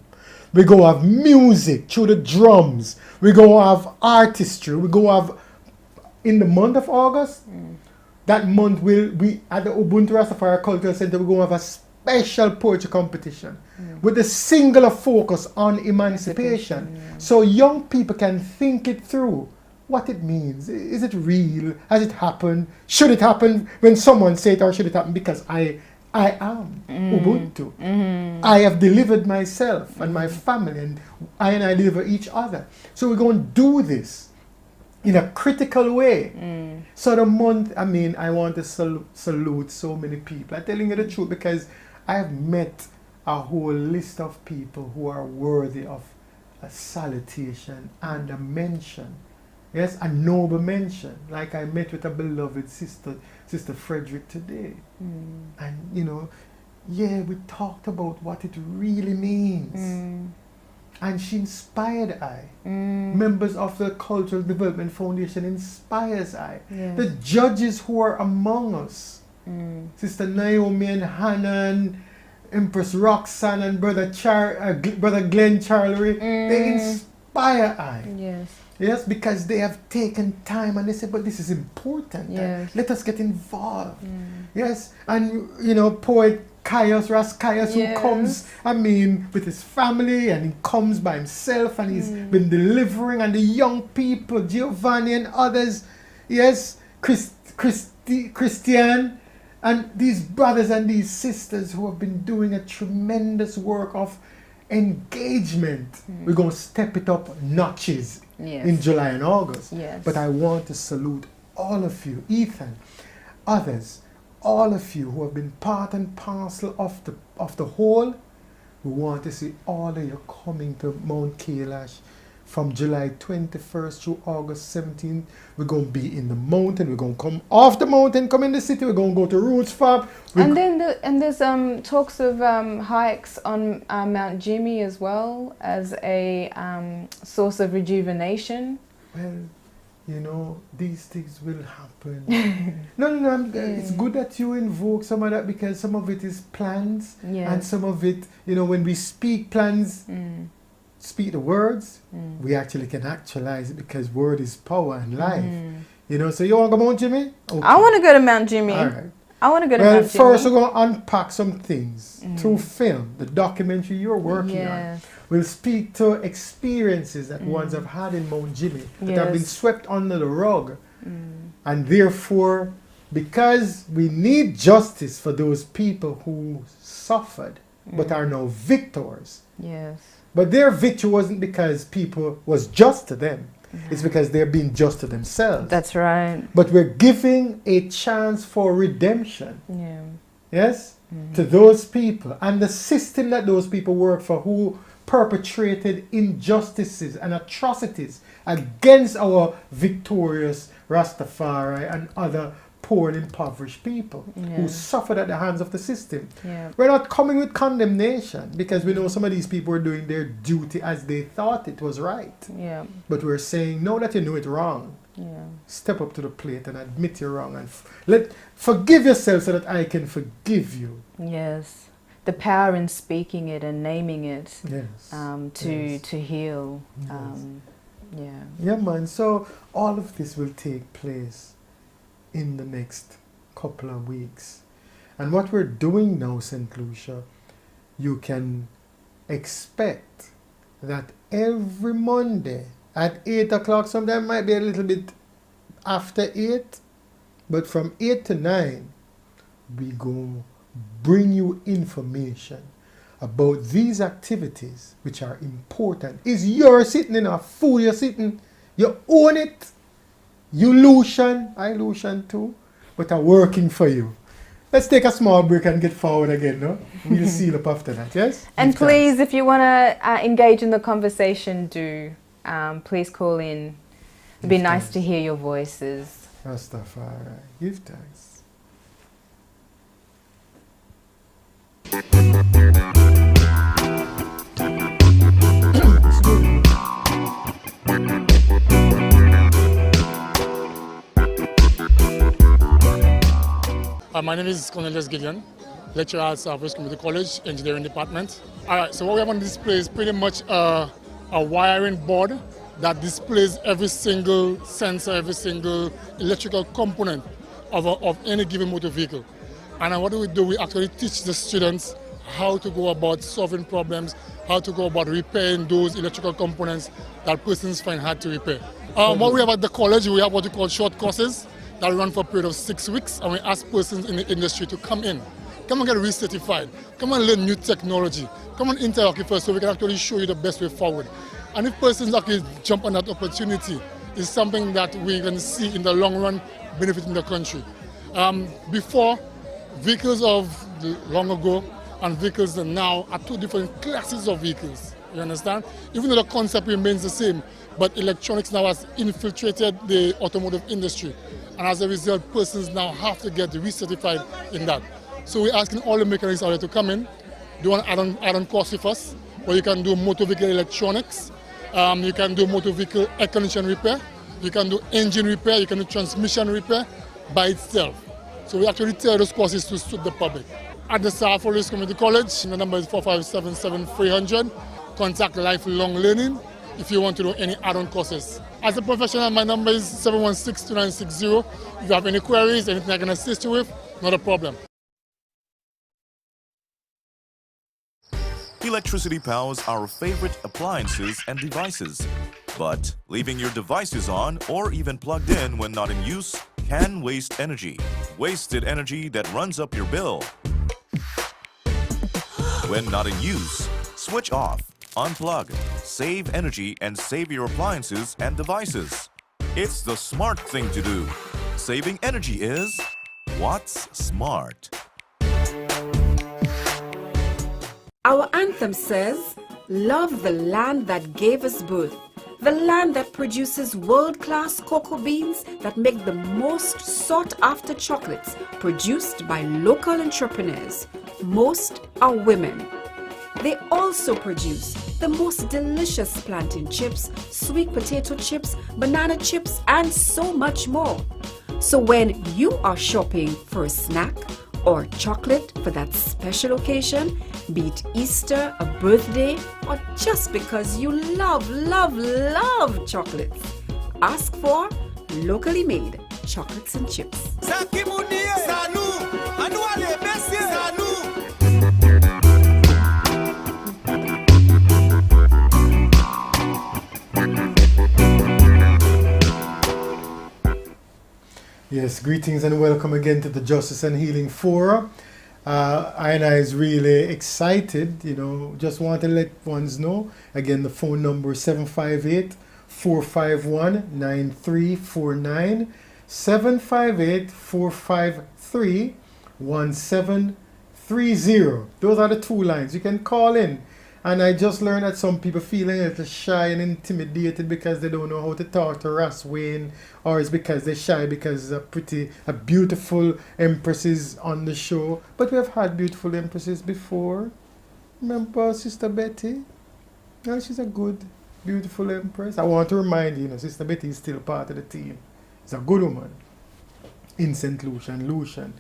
we're going to have music through the drums, we're going to have artistry, we're going to have, in the month of August, that month we at the Ubuntu Rastafari Cultural Center, we're going to have a special poetry competition with a singular focus on emancipation. So young people can think it through, what it means. Is it real? Has it happened? Should it happen when someone says it, or should it happen because I am Ubuntu? I have delivered myself and my family, and I deliver each other. So we're going to do this in a critical way. So the month, I mean, I want to salute so many people. I'm telling you the truth because I have met a whole list of people who are worthy of a salutation and a mention. Yes, a noble mention. Like I met with a beloved sister, Sister Frederick, today. And, you know, yeah, we talked about what it really means. And she inspired I. Members of the Cultural Development Foundation inspires I. The judges who are among us, Sister Naomi and Hannah and Empress Roxanne and Brother Glenn Charlery, they inspire I. Yes, because they have taken time and they say, but this is important. Let us get involved. Yes, and you know, poet Ras Caius, who comes, I mean, with his family, and he comes by himself, and he's been delivering, and the young people, Giovanni and others, yes, Christian, and these brothers and these sisters who have been doing a tremendous work of engagement. We're going to step it up notches in July and August. But I want to salute all of you, Ethan, others, all of you who have been part and parcel of the whole. We want to see all of you coming to Mount Kailash from July 21st through August 17th. We're going to be in the mountain. We're going to come off the mountain, come in the city. We're going to go to Roots Farm. And then there's talks of hikes on Mount Jimmy as well as a source of rejuvenation. Well, you know, these things will happen. No, it's good that you invoke some of that, because some of it is plans, and some of it, you know, when we speak plans, speak the words, we actually can actualize it, because word is power and life. You know, so you want to go Mount Jimmy? Okay. I want to go to Mount Jimmy. All right. I want to go to Mount Jimmy. Well, first we're going to unpack some things through film, the documentary you're working on. We'll speak to experiences that ones have had in Mount Jimmy that have been swept under the rug. And therefore, because we need justice for those people who suffered but are now victors. But their victory wasn't because people was just to them. It's because they're being just to themselves. That's right. But we're giving a chance for redemption. Yes? To those people. And the system that those people work for, who perpetrated injustices and atrocities against our victorious Rastafari and other poor and impoverished people who suffered at the hands of the system. We're not coming with condemnation, because we know some of these people were doing their duty as they thought it was right. But we're saying, know that you know it wrong. Step up to the plate and admit you're wrong, and forgive yourself so that I can forgive you. The power in speaking it and naming it to heal. Yeah, man. So all of this will take place in the next couple of weeks. And what we're doing now, St. Lucia, you can expect that every Monday at 8 o'clock, sometimes might be a little bit after 8, but from 8 to 9, we go bring you information about these activities which are important. Is you're sitting in a fool, you're sitting, you own it. You Lucian, I Lucian too, but are working for you. Let's take a small break and get forward again, no? We'll seal up after that, yes? And please, if you want to engage in the conversation, please call in It'd be nice to hear your voices. Rastafari, give thanks. My name is Cornelius Gideon, lecturer at Southwest Community College, Engineering Department. All right, so what we have on display is pretty much a wiring board that displays every single sensor, every single electrical component of any given motor vehicle. And what do? We actually teach the students how to go about solving problems, how to go about repairing those electrical components that persons find hard to repair. What we have at the college, we have what we call short courses that run for a period of 6 weeks, and we ask persons in the industry to come and get recertified, come and learn new technology, come and interact with us so we can actually show you the best way forward. And if persons actually jump on that opportunity, it's something that we're going to see in the long run benefiting the country. Before, vehicles of long ago and vehicles of now are two different classes of vehicles, you understand? Even though the concept remains the same, but electronics now has infiltrated the automotive industry. And as a result, persons now have to get recertified in that. So we're asking all the mechanics out there to come in, do an add-on course with us, where you can do motor vehicle electronics, you can do motor vehicle air condition repair, you can do engine repair, you can do transmission repair by itself. So we actually tailor those courses to suit the public. At the Southwest Community College, the number is 4577-300. Contact Lifelong Learning if you want to do any add-on courses. As a professional, my number is 716-2960. If you have any queries, anything I can assist you with, not a problem. Electricity powers our favorite appliances and devices. But leaving your devices on or even plugged in when not in use can waste energy. Wasted energy that runs up your bill. When not in use, switch off, unplug, save energy and save your appliances and devices. It's the smart thing to do. Saving energy is what's smart. Our anthem says, "Love the land that gave us birth, the land that produces world-class cocoa beans that make the most sought-after chocolates produced by local entrepreneurs. Most are women. They also produce the most delicious plantain chips, sweet potato chips, banana chips, and so much more. So when you are shopping for a snack or chocolate for that special occasion, be it Easter, a birthday, or just because you love chocolates, ask for locally made chocolates and chips. Yes, greetings and welcome again to the Justice and Healing Forum. I is really excited, just want to let ones know. Again, the phone number is 758-451-9349, 758-453-1730. Those are the two lines. You can call in. And I just learned that some people feeling a little shy and intimidated because they don't know how to talk to Ras Wayne, or it's because they're shy because a beautiful empress is on the show. But we have had beautiful empresses before. Remember Sister Betty? Well, she's a good, beautiful empress. I want to remind you, Sister Betty is still part of the team. She's a good woman in St. Lucian.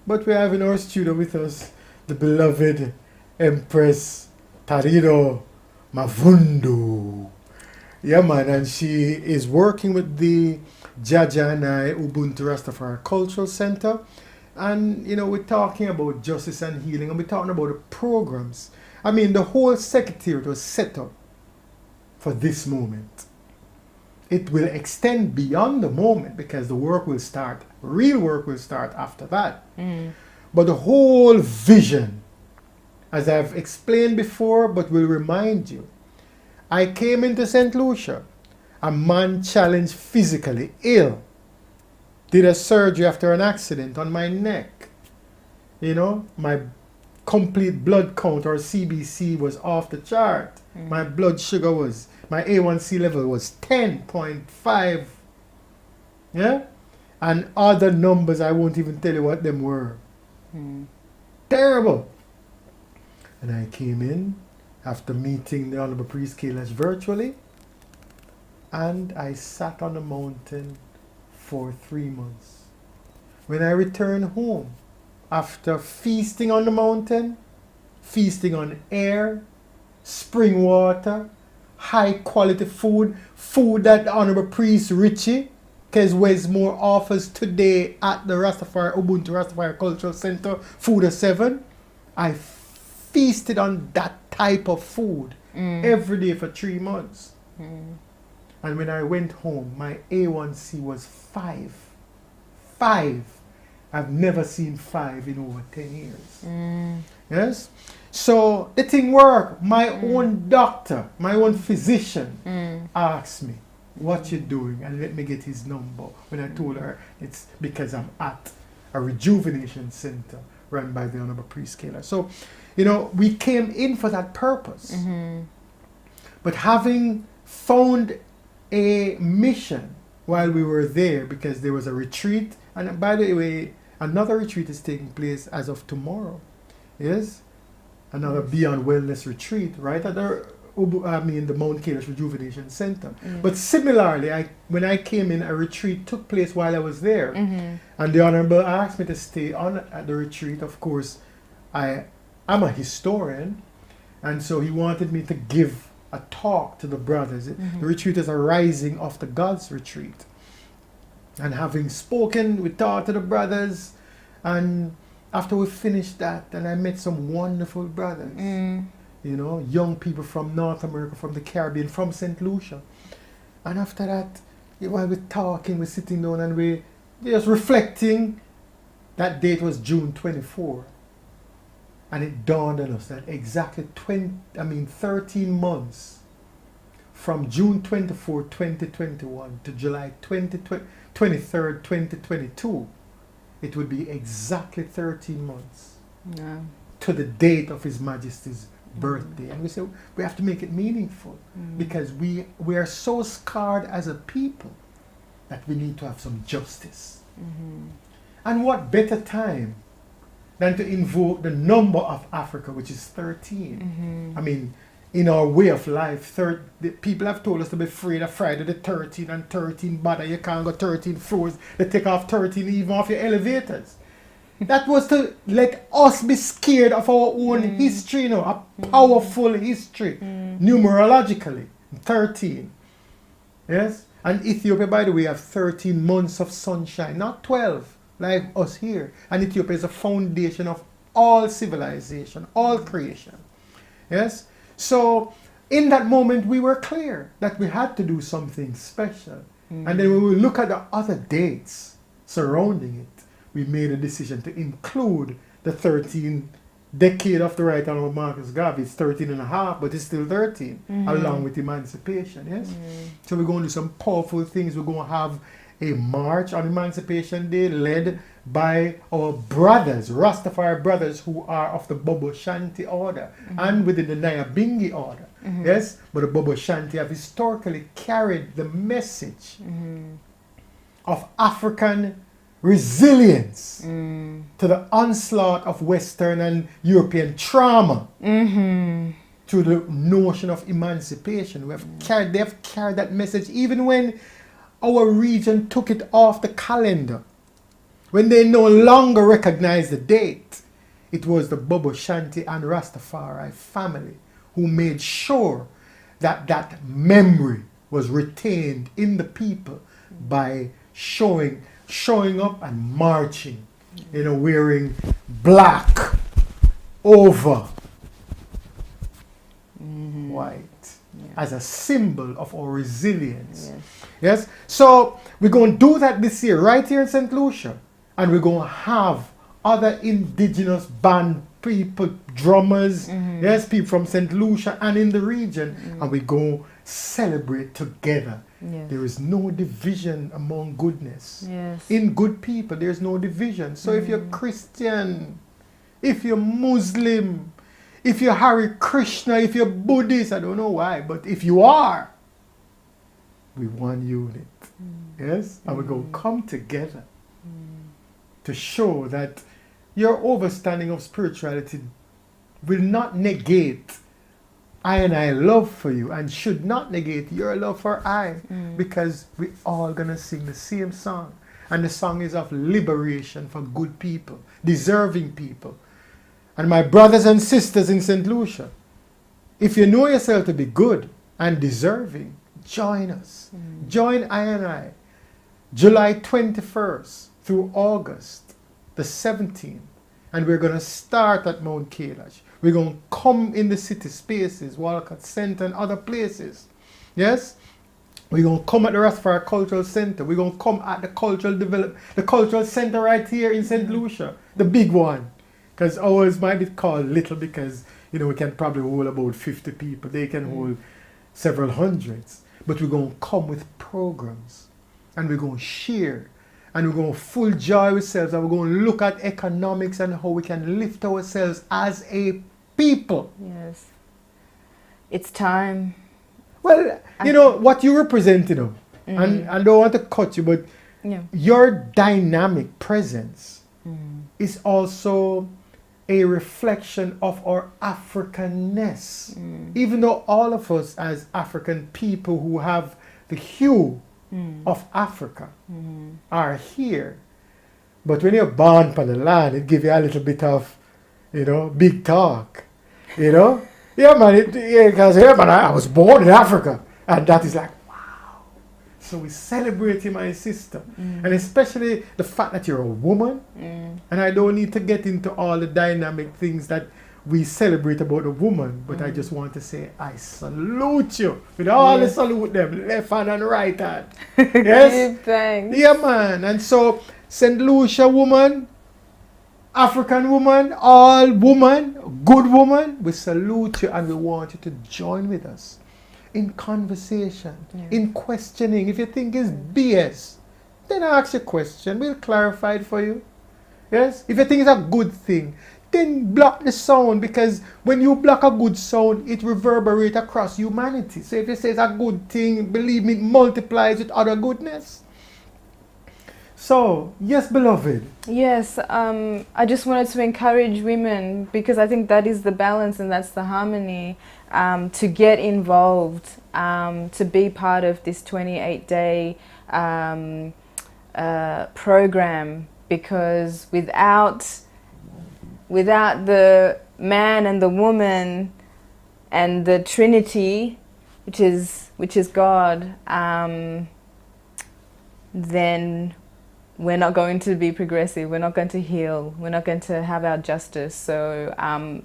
But we have in our studio with us the beloved Empress Tarido Mavundu. Yeah, man, and she is working with the Jajanai Ubuntu Rastafari Cultural Center. And, we're talking about justice and healing, and we're talking about the programs. I mean, the whole secretariat was set up for this moment. It will extend beyond the moment because the work will start, real work will start after that. But the whole vision, as I've explained before, but will remind you, I came into St. Lucia, a man challenged physically ill, did a surgery after an accident on my neck. My complete blood count, or CBC, was off the chart. My blood sugar my A1C level was 10.5 Yeah? And other numbers, I won't even tell you what them were. Terrible. And I came in after meeting the Honorable Priest Kailash virtually, and I sat on the mountain for 3 months. When I returned home, after feasting on the mountain, feasting on air, spring water, high quality food, food that the Honorable Priest Richie Kes Wesmore offers today at the Ubuntu Rastafari Cultural Center, Food of 7, I feasted on that type of food every day for 3 months. And when I went home, my A1C was 5. 5. I've never seen 5 in over 10 years. Yes? So the thing worked. My own doctor, my own physician asked me, what you doing? And let me get his number. When I told her, it's because I'm at a rejuvenation center run by the Honorable Priest Kailash. So, you know, we came in for that purpose. But having found a mission while we were there, because there was a retreat, and by the way, another retreat is taking place as of tomorrow. Yes? Another Beyond Wellness retreat, right at the Mount Kailash Rejuvenation Center. But similarly, when I came in, a retreat took place while I was there. And the Honorable asked me to stay on at the retreat. Of course, I'm a historian, and so he wanted me to give a talk to the brothers. The retreat is a Rising of the Gods retreat. And having spoken, we talked to the brothers, and after we finished that, and I met some wonderful brothers, you know, young people from North America, from the Caribbean, from St. Lucia. And after that, while we're talking, we're sitting down and we're just reflecting. That date was June 24. And it dawned on us that exactly 13 months from June 24, 2021 to July 23rd, 2022, it would be exactly 13 months to the date of His Majesty's birthday. And we said we have to make it meaningful because we are so scarred as a people that we need to have some justice. And what better time than to invoke the number of Africa, which is 13. I mean, in our way of life, people have told us to be afraid of Friday the 13th and 13 bother. You can't go 13 floors. They take off 13 even off your elevators. That was to let us be scared of our own history, you know, a powerful history, numerologically, 13. Yes? And Ethiopia, by the way, have 13 months of sunshine, not 12. Like us here. And Ethiopia is the foundation of all civilization, all creation. Yes? So, in that moment, we were clear that we had to do something special. And then when we look at the other dates surrounding it, we made a decision to include the 13th decade of the Right Honorable Marcus Garvey. It's 13 and a half, but it's still 13, along with emancipation. Yes? So we're going to do some powerful things. We're going to have a march on Emancipation Day led by our brothers, Rastafari brothers, who are of the Bobo Shanti order and within the Nyabinghi order. Yes, but the Bobo Shanti have historically carried the message of African resilience to the onslaught of Western and European trauma to the notion of emancipation. They have carried that message even when our region took it off the calendar. When they no longer recognized the date, it was the Bobo Shanti and Rastafari family who made sure that that memory was retained in the people by showing up and marching, you know, wearing black over white as a symbol of our resilience. Yes? So we're going to do that this year right here in St. Lucia, and we're going to have other indigenous band people, drummers, yes, people from St. Lucia and in the region, and we're going to celebrate together. There is no division among goodness. In good people, there's no division. So if you're Christian, if you're Muslim, if you're Hare Krishna, if you're Buddhist, I don't know why, but if you are, we want unit. Yes? And we're going to come together to show that your overstanding of spirituality will not negate I love for you, and should not negate your love for I, because we all gonna sing the same song. And the song is of liberation for good people, deserving people. And my brothers and sisters in St. Lucia, if you know yourself to be good and deserving, join us. Join I. July 21st through August the 17th. And we're going to start at Mount Kailash. We're going to come in the city spaces, Walcott Center and other places. Yes? We're going to come at the Rastafari Cultural Center. We're going to come at the cultural center right here in St. Lucia, the big one. Because ours might be called little because, you know, we can probably hold about 50 people. They can hold several hundreds. But we're going to come with programs. And we're going to share. And we're going to full joy ourselves. And we're going to look at economics and how we can lift ourselves as a people. Yes. It's time. Well, you know, what you represent, you know, and I don't want to cut you, but your dynamic presence is also a reflection of our Africanness. Even though all of us as African people who have the hue of Africa are here, but when you're born on the land, it gives you a little bit of, you know, big talk, you know? Yeah, man, because I was born in Africa. And that is like, wow. So we celebrate you, my sister. And especially the fact that you're a woman. And I don't need to get into all the dynamic things that we celebrate about a woman. But I just want to say, I salute you. With all the salute them, left hand and right hand. Yes? Thanks. Yeah, man. And so, St. Lucia woman, African woman, all woman, good woman, we salute you and we want you to join with us in conversation, in questioning. If you think it's BS, then ask your question. We'll clarify it for you. Yes? If you think it's a good thing, then block the sound, because when you block a good sound, it reverberates across humanity. So if you say it's a good thing, believe me, it multiplies with other goodness. So, yes, beloved. Yes, I just wanted to encourage women, because I think that is the balance and that's the harmony, to get involved, to be part of this 28-day program, because without the man and the woman and the Trinity, which is God, then we're not going to be progressive, we're not going to heal, we're not going to have our justice. So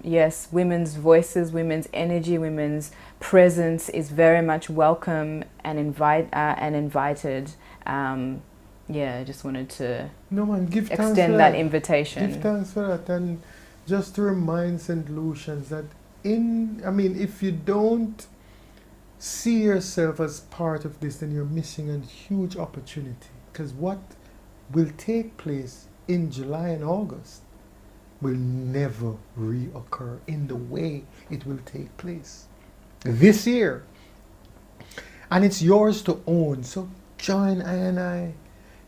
yes, women's voices, women's energy, women's presence is very much welcome and invited. Yeah, I just wanted to extend that invitation. Give thanks for that. And just to remind St. Lucians that if you don't see yourself as part of this, then you're missing a huge opportunity. Because what will take place in July and August will never reoccur in the way it will take place this year. And it's yours to own. So join I,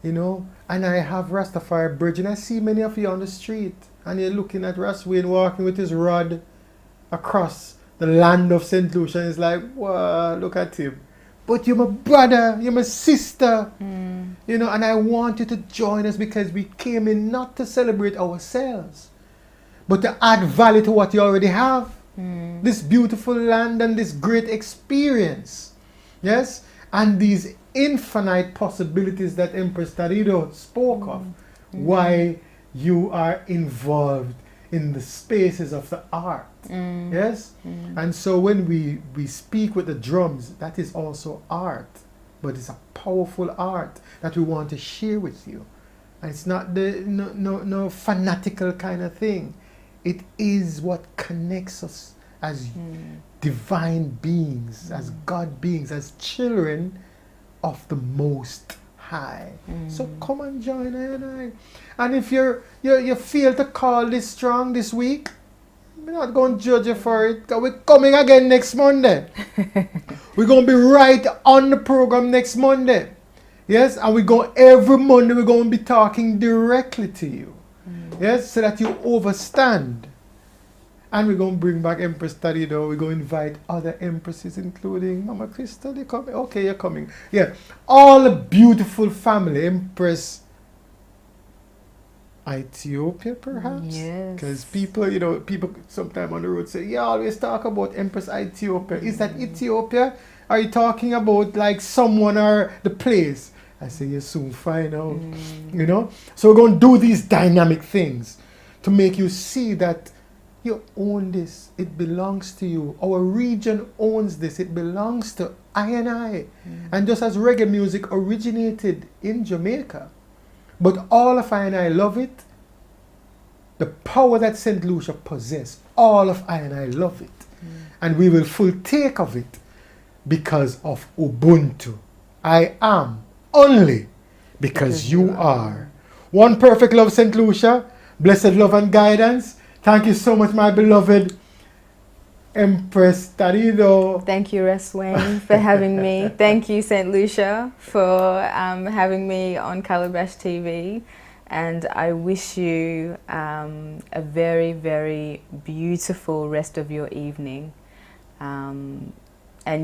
you know. And I have Rastafari Bridge, and I see many of you on the street, and you're looking at Ras Wayne walking with his rod across the land of St. Lucia, and it's like, wow, look at him. But you're my brother, you're my sister, you know, and I want you to join us, because we came in not to celebrate ourselves, but to add value to what you already have. This beautiful land and this great experience. Yes? And these infinite possibilities that Empress Tarido spoke of. Why you are involved in the spaces of the art. Yes? And so when we speak with the drums, that is also art. But it's a powerful art that we want to share with you. And it's not no fanatical kind of thing. It is what connects us as divine beings, as God beings, as children of the Most High. So come and join I. And if you feel to call this strong this week, we're not going to judge you for it, because we're coming again next Monday. We're going to be right on the program next Monday. Yes, and every Monday we're going to be talking directly to you. Yes, so that you overstand. And we're going to bring back Empress Tarido. We're going to invite other empresses, including Mama Crystal. You coming? Okay, you're coming. Yeah, all the beautiful family. Empress Ethiopia, perhaps? Yes. Because people sometimes on the road say, yeah, always talk about Empress Ethiopia. Is that Ethiopia? Are you talking about like someone or the place? I say, you soon find out. So we're going to do these dynamic things to make you see that you own this. It belongs to you. Our region owns this. It belongs to I and I. And just as reggae music originated in Jamaica, but all of I and I love it, the power that St. Lucia possesses, all of I and I love it. And we will full take of it because of Ubuntu. I am only because you are. One perfect love, St. Lucia. Blessed love and guidance. Thank you so much, my beloved Empress Tarido. Thank you, Reswayne, for having me. Thank you, St. Lucia, for having me on Calabash TV. And I wish you a very, very beautiful rest of your evening. And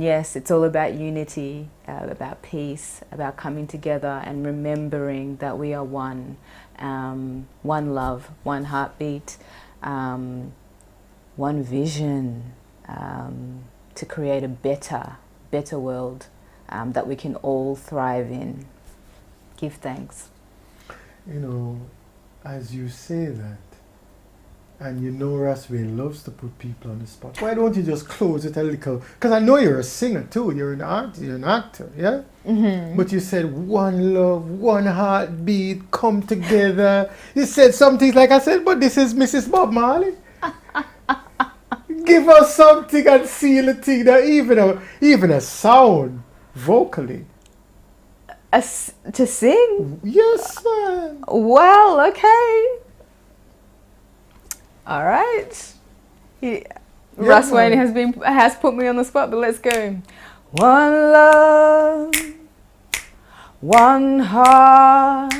yes, it's all about unity, about peace, about coming together and remembering that we are one. One love, one heartbeat, one vision to create a better world that we can all thrive in. Give thanks. As you say that, and Raswayne loves to put people on the spot, why don't you just close it a little? Because I know you're a singer too, you're an artist, you're an actor, yeah? But you said one love, one heartbeat, come together. You said some things like I said, but this is Mrs. Bob Marley. Give us something and seal the thing, that even a sound, vocally. To sing? Yes, man. Well, okay. All right. Raswayne has put me on the spot, but let's go. One love, one heart.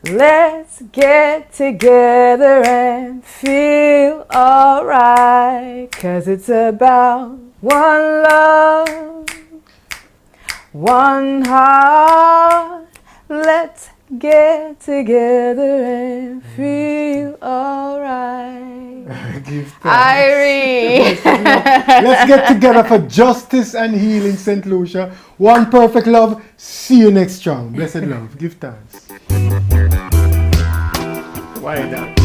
Let's get together and feel alright, 'cause it's about one love, one heart. Let's get together and feel alright. Irene. Let's get together for justice and healing, St. Lucia. One perfect love. See you next strong. Blessed love. Give thanks. Why not?